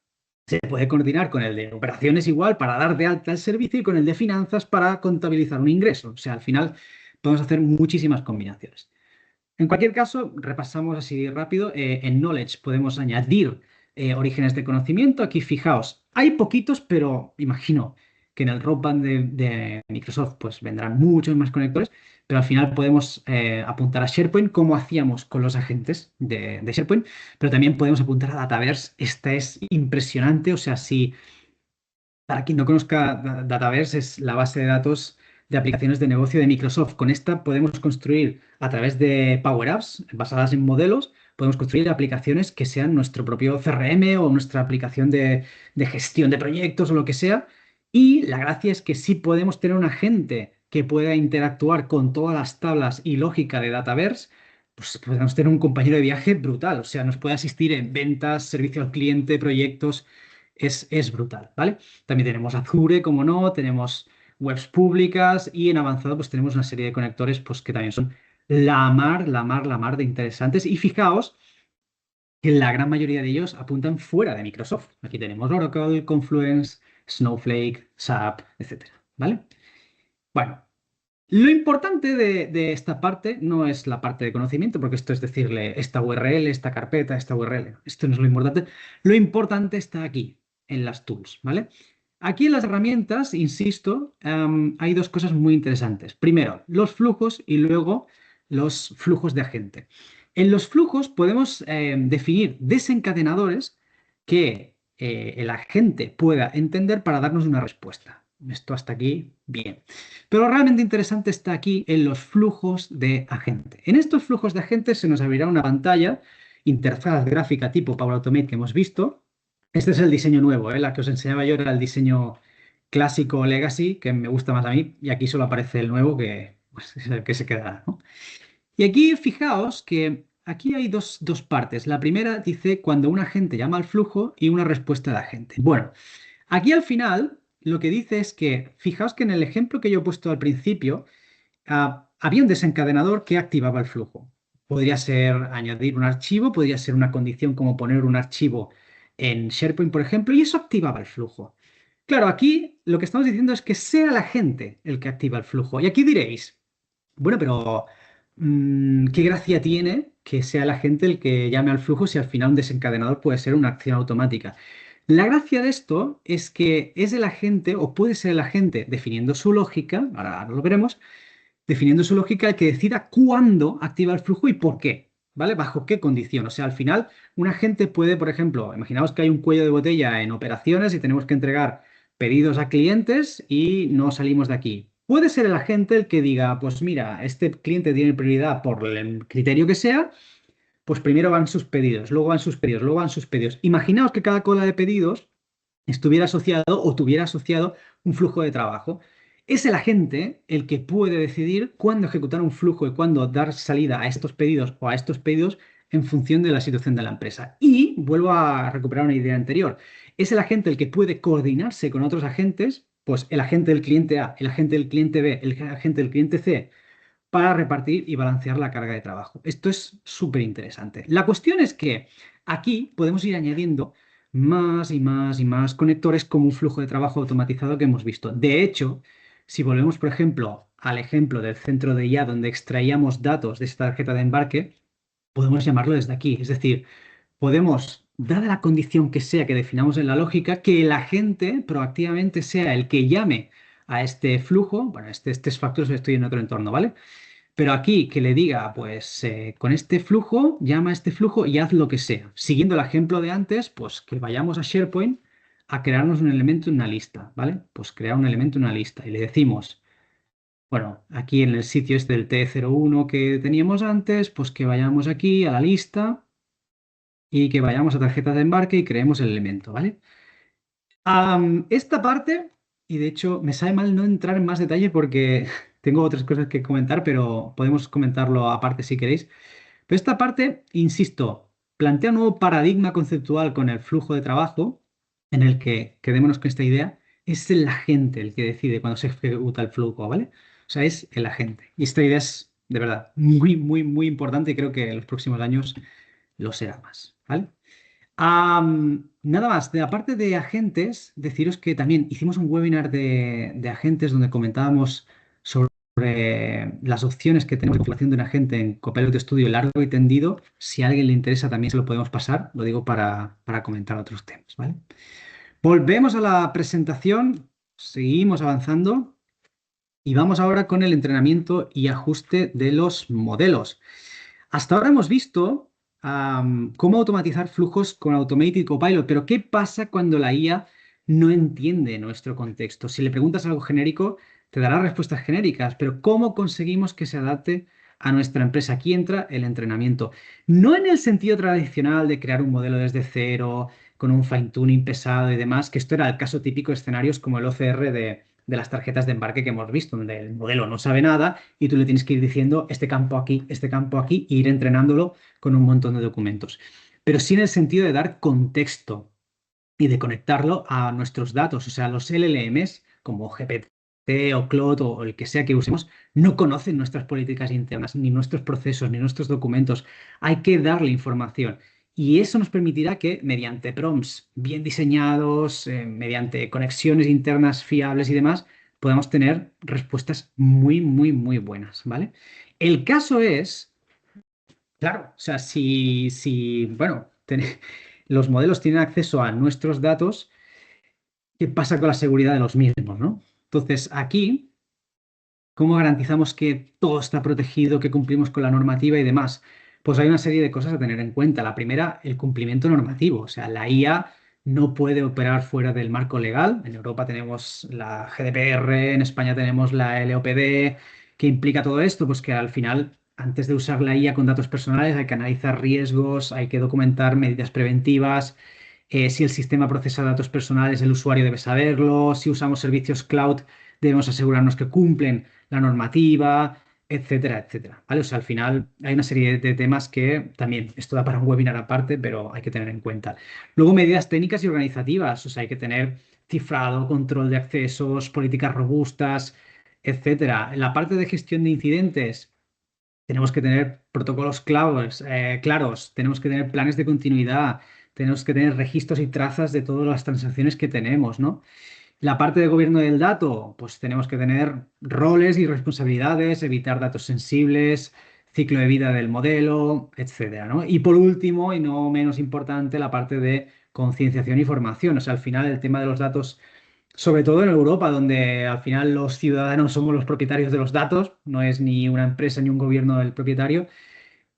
se puede coordinar con el de operaciones igual para dar de alta el servicio y con el de finanzas para contabilizar un ingreso. O sea, al final podemos hacer muchísimas combinaciones. En cualquier caso, repasamos así rápido. En Knowledge podemos añadir orígenes de conocimiento. Aquí fijaos, hay poquitos, pero imagino que en el Roadmap de Microsoft pues vendrán muchos más conectores, pero al final podemos apuntar a SharePoint como hacíamos con los agentes de SharePoint, pero también podemos apuntar a Dataverse. Esta es impresionante, o sea, si para quien no conozca, Dataverse es la base de datos de aplicaciones de negocio de Microsoft. Con esta podemos construir a través de Power Apps basadas en modelos, podemos construir aplicaciones que sean nuestro propio CRM o nuestra aplicación de gestión de proyectos o lo que sea. Y la gracia es que sí podemos tener un agente que pueda interactuar con todas las tablas y lógica de Dataverse. Pues podemos tener un compañero de viaje brutal, o sea, nos puede asistir en ventas, servicio al cliente, proyectos, es brutal, ¿vale? También tenemos Azure, como no, tenemos webs públicas y en avanzado pues tenemos una serie de conectores pues que también son la mar de interesantes. Y fijaos que la gran mayoría de ellos apuntan fuera de Microsoft. Aquí tenemos Oracle, Confluence, Snowflake, SAP, etcétera, ¿vale? Bueno, lo importante de esta parte no es la parte de conocimiento, porque esto es decirle esta URL, esta carpeta, esta URL. Esto no es lo importante. Lo importante está aquí, en las tools, ¿vale? Aquí en las herramientas, insisto, hay dos cosas muy interesantes. Primero, los flujos y luego los flujos de agente. En los flujos podemos definir desencadenadores que el agente pueda entender para darnos una respuesta. Esto hasta aquí, bien. Pero realmente interesante está aquí en los flujos de agente. En estos flujos de agente se nos abrirá una pantalla, interfaz gráfica tipo Power Automate que hemos visto. Este es el diseño nuevo, ¿eh? La que os enseñaba yo era el diseño clásico Legacy, que me gusta más a mí, y aquí solo aparece el nuevo que, pues, es el que se quedará, ¿no? Y aquí fijaos que aquí hay dos partes. La primera dice cuando un agente llama al flujo y una respuesta de agente. Bueno, aquí al final lo que dice es que, fijaos que en el ejemplo que yo he puesto al principio, había un desencadenador que activaba el flujo. Podría ser añadir un archivo, podría ser una condición como poner un archivo en SharePoint, por ejemplo, y eso activaba el flujo. Claro, aquí lo que estamos diciendo es que sea la gente el que activa el flujo. Y aquí diréis, bueno, pero ¿qué gracia tiene que sea la gente el que llame al flujo si al final un desencadenador puede ser una acción automática? La gracia de esto es que es el agente, o puede ser el agente, definiendo su lógica, ahora lo veremos, definiendo su lógica el que decida cuándo activa el flujo y por qué, ¿vale? Bajo qué condición. O sea, al final, un agente puede, por ejemplo, imaginaos que hay un cuello de botella en operaciones y tenemos que entregar pedidos a clientes y no salimos de aquí. Puede ser el agente el que diga, pues mira, este cliente tiene prioridad por el criterio que sea, pues primero van sus pedidos, luego van sus pedidos, luego van sus pedidos. Imaginaos que cada cola de pedidos estuviera asociado o tuviera asociado un flujo de trabajo. Es el agente el que puede decidir cuándo ejecutar un flujo y cuándo dar salida a estos pedidos o a estos pedidos en función de la situación de la empresa. Y vuelvo a recuperar una idea anterior. Es el agente el que puede coordinarse con otros agentes, pues el agente del cliente A, el agente del cliente B, el agente del cliente C, para repartir y balancear la carga de trabajo. Esto es súper interesante. La cuestión es que Aquí podemos ir añadiendo más y más y más conectores como un flujo de trabajo automatizado que hemos visto. De hecho, si volvemos, por ejemplo, al ejemplo del centro de IA donde extraíamos datos de esta tarjeta de embarque, podemos llamarlo desde aquí. Es decir, podemos, dada la condición que sea que definamos en la lógica, que el agente proactivamente sea el que llame a este flujo, bueno, este es factor, estoy en otro entorno, ¿vale? Pero aquí que le diga, pues con este flujo, llama a este flujo y haz lo que sea. Siguiendo el ejemplo de antes, pues que vayamos a SharePoint a crearnos un elemento en una lista, ¿vale? Pues crear un elemento en una lista y le decimos, bueno, aquí en el sitio este del T01 que teníamos antes, pues que vayamos aquí a la lista y que vayamos a tarjeta de embarque y creemos el elemento, ¿vale? Esta parte, y de hecho me sabe mal no entrar en más detalle porque tengo otras cosas que comentar, pero podemos comentarlo aparte si queréis. Pero esta parte, insisto, plantea un nuevo paradigma conceptual con el flujo de trabajo, en el que, quedémonos con esta idea, es el agente el que decide cuando se ejecuta el flujo, ¿vale? O sea, es el agente. Y esta idea es, de verdad, muy, muy, muy importante y creo que en los próximos años lo será más, ¿vale? Nada más, de la parte de agentes, deciros que también hicimos un webinar de agentes donde comentábamos sobre las opciones que tenemos de configuración de un agente en Copilot Studio largo y tendido. Si a alguien le interesa, también se lo podemos pasar, lo digo para comentar otros temas, ¿vale? Volvemos a la presentación, seguimos avanzando y vamos ahora con el entrenamiento y ajuste de los modelos. Hasta ahora hemos visto cómo automatizar flujos con Automated Copilot, pero ¿qué pasa cuando la IA no entiende nuestro contexto? Si le preguntas algo genérico, te dará respuestas genéricas, pero ¿cómo conseguimos que se adapte a nuestra empresa? Aquí entra el entrenamiento. No en el sentido tradicional de crear un modelo desde cero, con un fine-tuning pesado y demás, que esto era el caso típico de escenarios como el OCR de las tarjetas de embarque que hemos visto, donde el modelo no sabe nada y tú le tienes que ir diciendo este campo aquí, e ir entrenándolo con un montón de documentos. Pero sí en el sentido de dar contexto y de conectarlo a nuestros datos. O sea, los LLMs, como GPT o Claude o el que sea que usemos, no conocen nuestras políticas internas, ni nuestros procesos, ni nuestros documentos. Hay que darle información. Y eso nos permitirá que mediante prompts bien diseñados, mediante conexiones internas fiables y demás, podamos tener respuestas muy, muy, muy buenas, ¿vale? El caso es, claro, o sea, bueno, los modelos tienen acceso a nuestros datos, ¿qué pasa con la seguridad de los mismos, ¿no? Entonces, aquí, ¿cómo garantizamos que todo está protegido, que cumplimos con la normativa y demás? Pues hay una serie de cosas a tener en cuenta. La primera, el cumplimiento normativo. O sea, la IA no puede operar fuera del marco legal. En Europa tenemos la GDPR, en España tenemos la LOPD. ¿Qué implica todo esto? Pues que al final, antes de usar la IA con datos personales, hay que analizar riesgos, hay que documentar medidas preventivas. Si el sistema procesa datos personales, el usuario debe saberlo. Si usamos servicios cloud, debemos asegurarnos que cumplen la normativa, etcétera, etcétera. ¿Vale? O sea, al final hay una serie de temas que también, esto da para un webinar aparte, pero hay que tener en cuenta. Luego, medidas técnicas y organizativas, o sea, hay que tener cifrado, control de accesos, políticas robustas, etcétera. En la parte de gestión de incidentes, tenemos que tener protocolos claros, tenemos que tener planes de continuidad, tenemos que tener registros y trazas de todas las transacciones que tenemos, ¿no? La parte de gobierno del dato, pues tenemos que tener roles y responsabilidades, evitar datos sensibles, ciclo de vida del modelo, etcétera, ¿no? Y por último, y no menos importante, la parte de concienciación y formación. O sea, al final el tema de los datos, sobre todo en Europa, donde al final los ciudadanos somos los propietarios de los datos, no es ni una empresa ni un gobierno el propietario,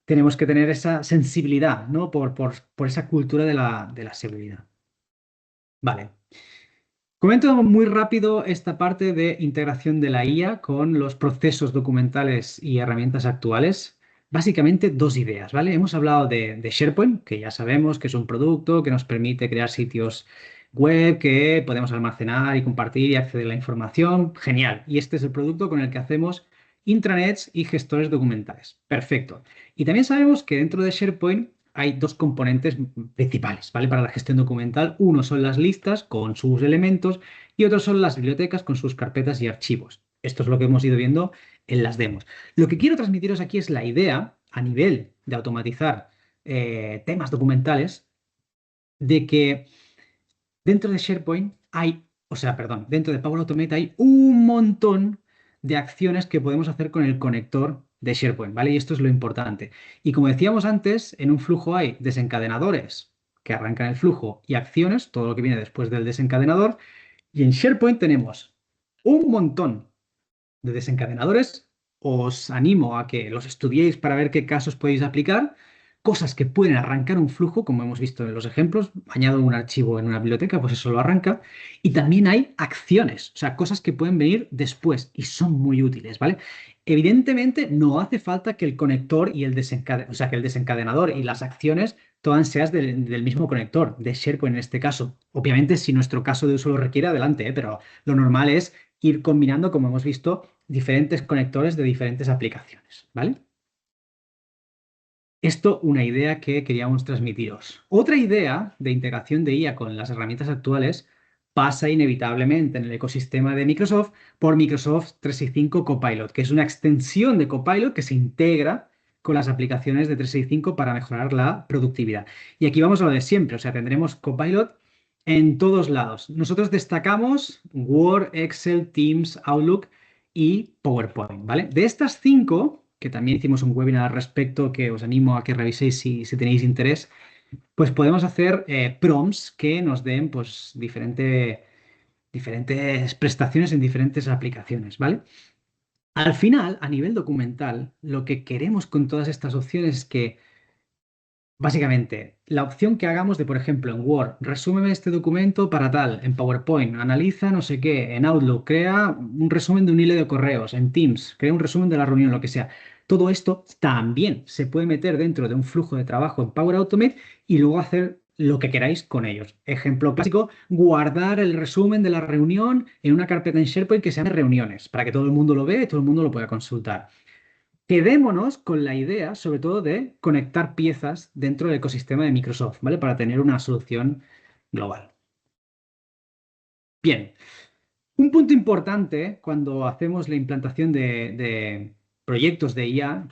tenemos que tener esa sensibilidad, ¿no? Por esa cultura de la seguridad. Vale. Comento muy rápido esta parte de integración de la IA con los procesos documentales y herramientas actuales. Básicamente dos ideas, ¿vale? Hemos hablado de SharePoint, que ya sabemos que es un producto que nos permite crear sitios web que podemos almacenar y compartir y acceder a la información. Genial. Y este es el producto con el que hacemos intranets y gestores documentales. Perfecto. Y también sabemos que dentro de SharePoint hay dos componentes principales, ¿vale? Para la gestión documental. Uno son las listas con sus elementos y otro son las bibliotecas con sus carpetas y archivos. Esto es lo que hemos ido viendo en las demos. Lo que quiero transmitiros aquí es la idea a nivel de automatizar temas documentales de que dentro de SharePoint hay, o sea, perdón, dentro de Power Automate hay un montón de acciones que podemos hacer con el conector de SharePoint, ¿vale? Y esto es lo importante. Y como decíamos antes, en un flujo hay desencadenadores que arrancan el flujo y acciones, todo lo que viene después del desencadenador. Y en SharePoint tenemos un montón de desencadenadores. Os animo a que los estudiéis para ver qué casos podéis aplicar. Cosas que pueden arrancar un flujo, como hemos visto en los ejemplos. Añado un archivo en una biblioteca, pues eso lo arranca. Y también hay acciones, o sea, cosas que pueden venir después y son muy útiles, ¿vale? Evidentemente, no hace falta que el conector y el desencadenador, o sea, que el desencadenador y las acciones todas sean del mismo conector, de SharePoint en este caso. Obviamente, si nuestro caso de uso lo requiere, adelante, pero lo normal es ir combinando, como hemos visto, diferentes conectores de diferentes aplicaciones, ¿vale? Esto, una idea que queríamos transmitiros. Otra idea de integración de IA con las herramientas actuales pasa inevitablemente en el ecosistema de Microsoft por Microsoft 365 Copilot, que es una extensión de Copilot que se integra con las aplicaciones de 365 para mejorar la productividad. Y aquí vamos a lo de siempre, o sea, tendremos Copilot en todos lados. Nosotros destacamos Word, Excel, Teams, Outlook y PowerPoint, ¿vale? De estas cinco, que también hicimos un webinar al respecto que os animo a que reviséis si tenéis interés, pues podemos hacer prompts que nos den pues diferentes prestaciones en diferentes aplicaciones, ¿vale? Al final, a nivel documental, lo que queremos con todas estas opciones es que básicamente, la opción que hagamos de, por ejemplo, en Word, resúmeme este documento para tal, en PowerPoint, analiza no sé qué, en Outlook, crea un resumen de un hilo de correos, en Teams, crea un resumen de la reunión, lo que sea. Todo esto también se puede meter dentro de un flujo de trabajo en Power Automate y luego hacer lo que queráis con ellos. Ejemplo clásico, guardar el resumen de la reunión en una carpeta en SharePoint que se llame reuniones, para que todo el mundo lo vea y todo el mundo lo pueda consultar. Quedémonos con la idea, sobre todo, de conectar piezas dentro del ecosistema de Microsoft, ¿vale? Para tener una solución global. Bien, un punto importante cuando hacemos la implantación de proyectos de IA,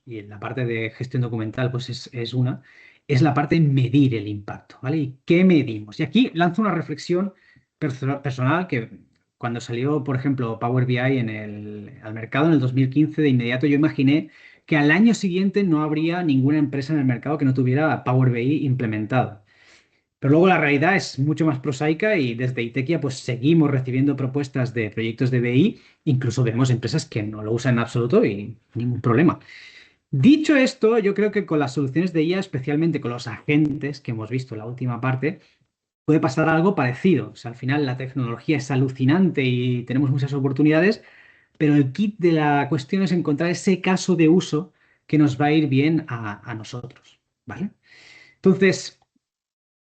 y en la parte de gestión documental, pues es la parte de medir el impacto, ¿vale? ¿Y qué medimos? Y aquí lanzo una reflexión personal que cuando salió, por ejemplo, Power BI al mercado en el 2015, de inmediato yo imaginé que al año siguiente no habría ninguna empresa en el mercado que no tuviera Power BI implementado. Pero luego la realidad es mucho más prosaica y desde Itequia pues seguimos recibiendo propuestas de proyectos de BI, incluso vemos empresas que no lo usan en absoluto y ningún problema. Dicho esto, yo creo que con las soluciones de IA, especialmente con los agentes que hemos visto en la última parte, puede pasar algo parecido. O sea, al final la tecnología es alucinante y tenemos muchas oportunidades, pero el kit de la cuestión es encontrar ese caso de uso que nos va a ir bien a nosotros, ¿vale? Entonces,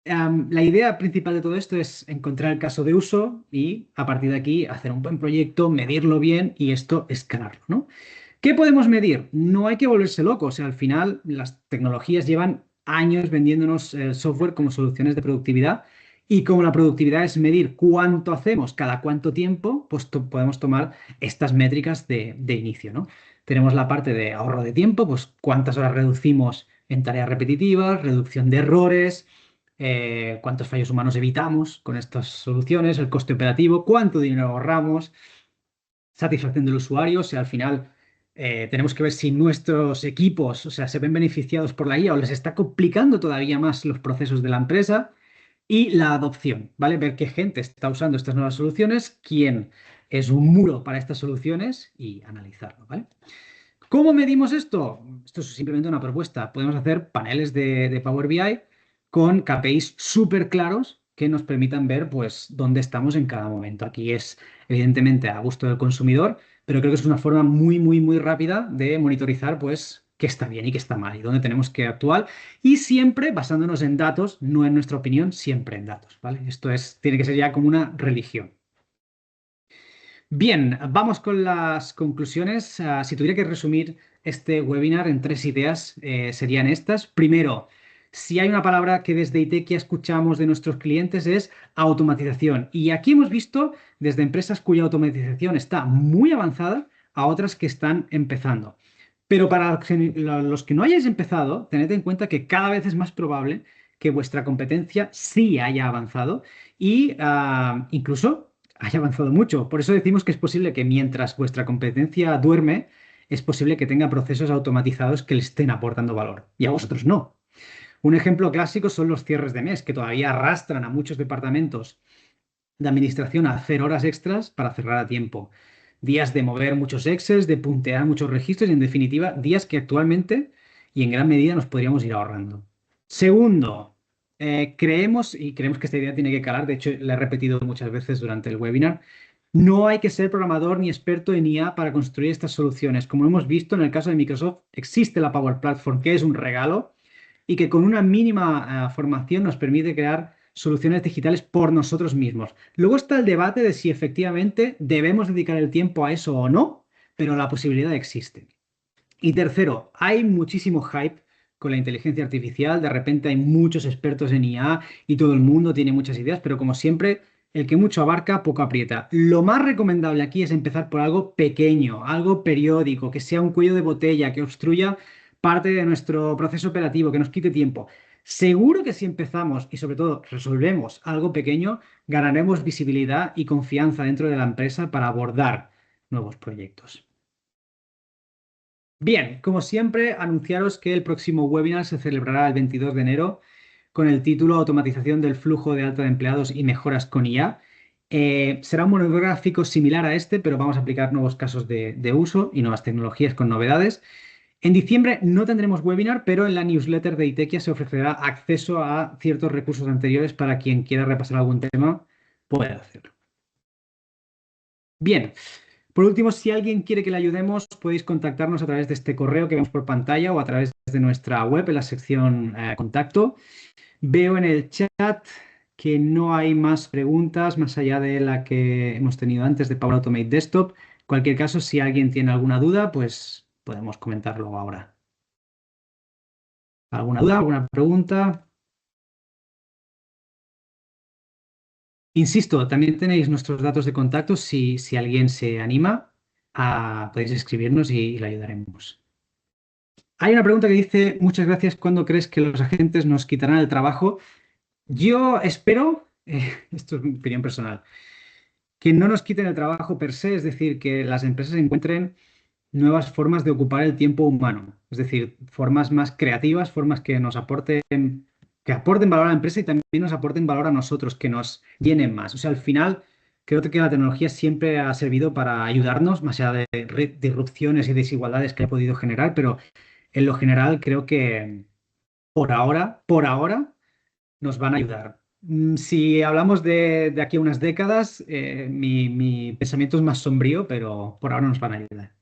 la idea principal de todo esto es encontrar el caso de uso y a partir de aquí hacer un buen proyecto, medirlo bien y esto escalarlo, ¿no? ¿Qué podemos medir? No hay que volverse loco, o sea, al final las tecnologías llevan años vendiéndonos software como soluciones de productividad y como la productividad es medir cuánto hacemos cada cuánto tiempo, pues podemos tomar estas métricas de inicio, ¿no? Tenemos la parte de ahorro de tiempo, pues cuántas horas reducimos en tareas repetitivas, reducción de errores, cuántos fallos humanos evitamos con estas soluciones, el coste operativo, cuánto dinero ahorramos, satisfacción del usuario, o sea, al final tenemos que ver si nuestros equipos, o sea, se ven beneficiados por la IA o les está complicando todavía más los procesos de la empresa y la adopción, ¿vale? Ver qué gente está usando estas nuevas soluciones, quién es un muro para estas soluciones y analizarlo, ¿vale? ¿Cómo medimos esto? Esto es simplemente una propuesta. Podemos hacer paneles de Power BI con KPIs súper claros que nos permitan ver pues, dónde estamos en cada momento. Aquí es evidentemente a gusto del consumidor, pero creo que es una forma muy, muy, muy rápida de monitorizar pues, qué está bien y qué está mal y dónde tenemos que actuar. Y siempre basándonos en datos, no en nuestra opinión, siempre en datos, ¿vale? Esto tiene que ser ya como una religión. Bien, vamos con las conclusiones. Si tuviera que resumir este webinar en tres ideas, serían estas. Primero, si hay una palabra que desde Itequia escuchamos de nuestros clientes es automatización. Y aquí hemos visto desde empresas cuya automatización está muy avanzada a otras que están empezando. Pero para los que no hayáis empezado, tened en cuenta que cada vez es más probable que vuestra competencia sí haya avanzado y incluso haya avanzado mucho. Por eso decimos que es posible que mientras vuestra competencia duerme, es posible que tenga procesos automatizados que le estén aportando valor y a vosotros no. Un ejemplo clásico son los cierres de mes, que todavía arrastran a muchos departamentos de administración a hacer horas extras para cerrar a tiempo. Días de mover muchos Excels, de puntear muchos registros y, en definitiva, días que actualmente y en gran medida nos podríamos ir ahorrando. Segundo, creemos que esta idea tiene que calar, de hecho la he repetido muchas veces durante el webinar, no hay que ser programador ni experto en IA para construir estas soluciones. Como hemos visto en el caso de Microsoft, existe la Power Platform, que es un regalo y que con una mínima formación nos permite crear soluciones digitales por nosotros mismos. Luego está el debate de si efectivamente debemos dedicar el tiempo a eso o no, pero la posibilidad existe. Y tercero, hay muchísimo hype con la inteligencia artificial, de repente hay muchos expertos en IA y todo el mundo tiene muchas ideas, pero como siempre, el que mucho abarca, poco aprieta. Lo más recomendable aquí es empezar por algo pequeño, algo periódico, que sea un cuello de botella, que obstruya parte de nuestro proceso operativo, que nos quite tiempo. Seguro que si empezamos y sobre todo resolvemos algo pequeño, ganaremos visibilidad y confianza dentro de la empresa para abordar nuevos proyectos. Bien, como siempre, anunciaros que el próximo webinar se celebrará el 22 de enero con el título Automatización del flujo de alta de empleados y mejoras con IA. Será un monográfico similar a este, pero vamos a aplicar nuevos casos de uso y nuevas tecnologías con novedades. En diciembre no tendremos webinar, pero en la newsletter de ITEQUIA se ofrecerá acceso a ciertos recursos anteriores para quien quiera repasar algún tema, pueda hacerlo. Bien. Por último, si alguien quiere que le ayudemos, podéis contactarnos a través de este correo que vemos por pantalla o a través de nuestra web en la sección contacto. Veo en el chat que no hay más preguntas más allá de la que hemos tenido antes de Power Automate Desktop. En cualquier caso, si alguien tiene alguna duda, pues podemos comentarlo ahora. ¿Alguna duda? ¿Alguna pregunta? Insisto, también tenéis nuestros datos de contacto si alguien se anima, podéis escribirnos y le ayudaremos. Hay una pregunta que dice, muchas gracias, ¿cuándo crees que los agentes nos quitarán el trabajo? Yo espero, esto es mi opinión personal, que no nos quiten el trabajo per se, es decir, que las empresas encuentren nuevas formas de ocupar el tiempo humano, es decir, formas más creativas, formas que aporten valor a la empresa y también nos aporten valor a nosotros, que nos llenen más. O sea, al final, creo que la tecnología siempre ha servido para ayudarnos, más allá de disrupciones y desigualdades que ha podido generar, pero en lo general creo que por ahora, nos van a ayudar. Si hablamos de aquí a unas décadas, mi pensamiento es más sombrío, pero por ahora nos van a ayudar.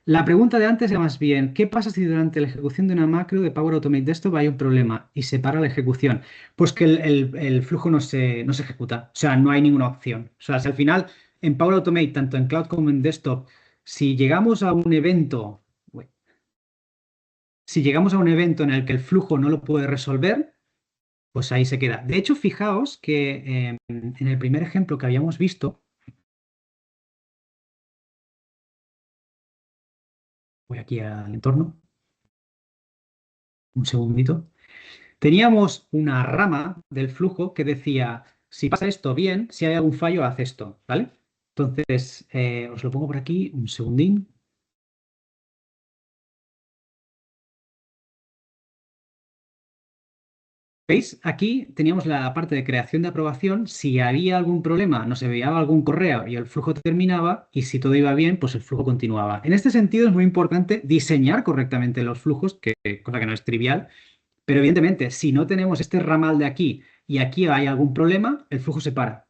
La pregunta de antes era más bien, ¿qué pasa si durante la ejecución de una macro de Power Automate Desktop hay un problema y se para la ejecución? Pues que el flujo no se ejecuta, o sea, no hay ninguna opción. O sea, si al final en Power Automate, tanto en Cloud como en Desktop, si llegamos a un evento, uy, si llegamos a un evento en el que el flujo no lo puede resolver, pues ahí se queda. De hecho, fijaos que en el primer ejemplo que habíamos visto, voy aquí al entorno, un segundito, teníamos una rama del flujo que decía, si pasa esto bien, si hay algún fallo, haz esto, ¿vale? Entonces, os lo pongo por aquí, un segundín. ¿Veis? Aquí teníamos la parte de creación de aprobación. Si había algún problema, nos enviaba algún correo y el flujo terminaba, y si todo iba bien, pues el flujo continuaba. En este sentido es muy importante diseñar correctamente los flujos, cosa que no es trivial, pero evidentemente, si no tenemos este ramal de aquí y aquí hay algún problema, el flujo se para.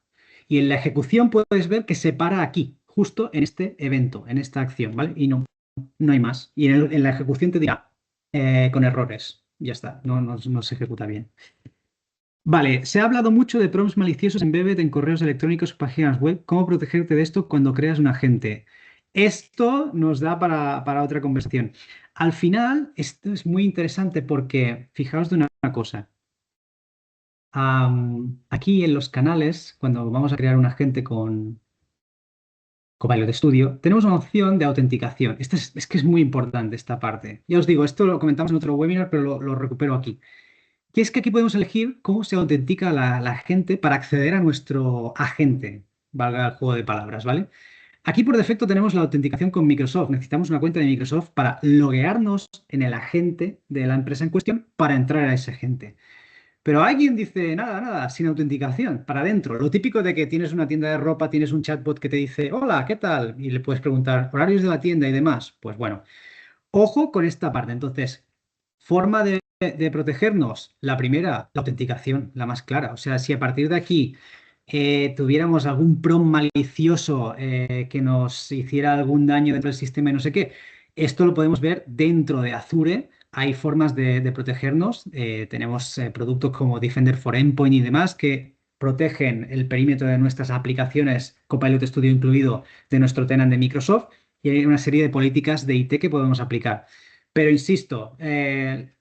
Y en la ejecución puedes ver que se para aquí, justo en este evento, en esta acción, ¿vale? Y no hay más. Y en la ejecución te dirá con errores. Ya está, no se ejecuta bien. Vale, se ha hablado mucho de prompts maliciosos en Embedded en correos electrónicos o páginas web. ¿Cómo protegerte de esto cuando creas un agente? Esto nos da para otra conversación. Al final, esto es muy interesante porque fijaos de una cosa. Aquí en los canales, cuando vamos a crear un agente Copilot Studio, tenemos una opción de autenticación. Es que es muy importante esta parte. Ya os digo, esto lo comentamos en otro webinar, pero lo recupero aquí. Y es que aquí podemos elegir cómo se autentica la gente para acceder a nuestro agente, valga el juego de palabras, ¿vale? Aquí por defecto tenemos la autenticación con Microsoft. Necesitamos una cuenta de Microsoft para loguearnos en el agente de la empresa en cuestión para entrar a ese agente. Pero alguien dice, nada, nada, sin autenticación, para adentro. Lo típico de que tienes una tienda de ropa, tienes un chatbot que te dice, hola, ¿qué tal? Y le puedes preguntar horarios de la tienda y demás. Pues bueno, ojo con esta parte. Entonces, forma de protegernos. La primera, la autenticación, la más clara. O sea, si a partir de aquí tuviéramos algún prompt malicioso que nos hiciera algún daño dentro del sistema y no sé qué, esto lo podemos ver dentro de Azure. Hay formas de protegernos. Tenemos productos como Defender for Endpoint y demás que protegen el perímetro de nuestras aplicaciones, Copilot Studio incluido, de nuestro tenant de Microsoft. Y hay una serie de políticas de IT que podemos aplicar. Pero insisto,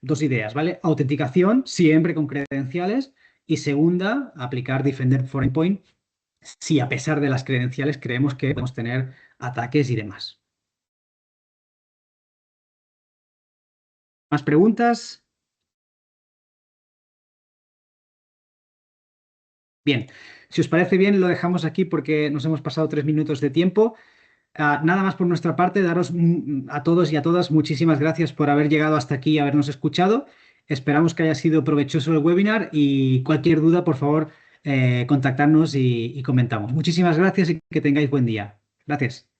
dos ideas, ¿vale? Autenticación, siempre con credenciales. Y segunda, aplicar Defender for Endpoint si a pesar de las credenciales creemos que podemos tener ataques y demás. ¿Más preguntas? Bien, si os parece bien, lo dejamos aquí porque nos hemos pasado 3 minutos de tiempo. Nada más por nuestra parte, daros a todos y a todas muchísimas gracias por haber llegado hasta aquí y habernos escuchado. Esperamos que haya sido provechoso el webinar y cualquier duda, por favor, contactarnos y comentamos. Muchísimas gracias y que tengáis buen día. Gracias.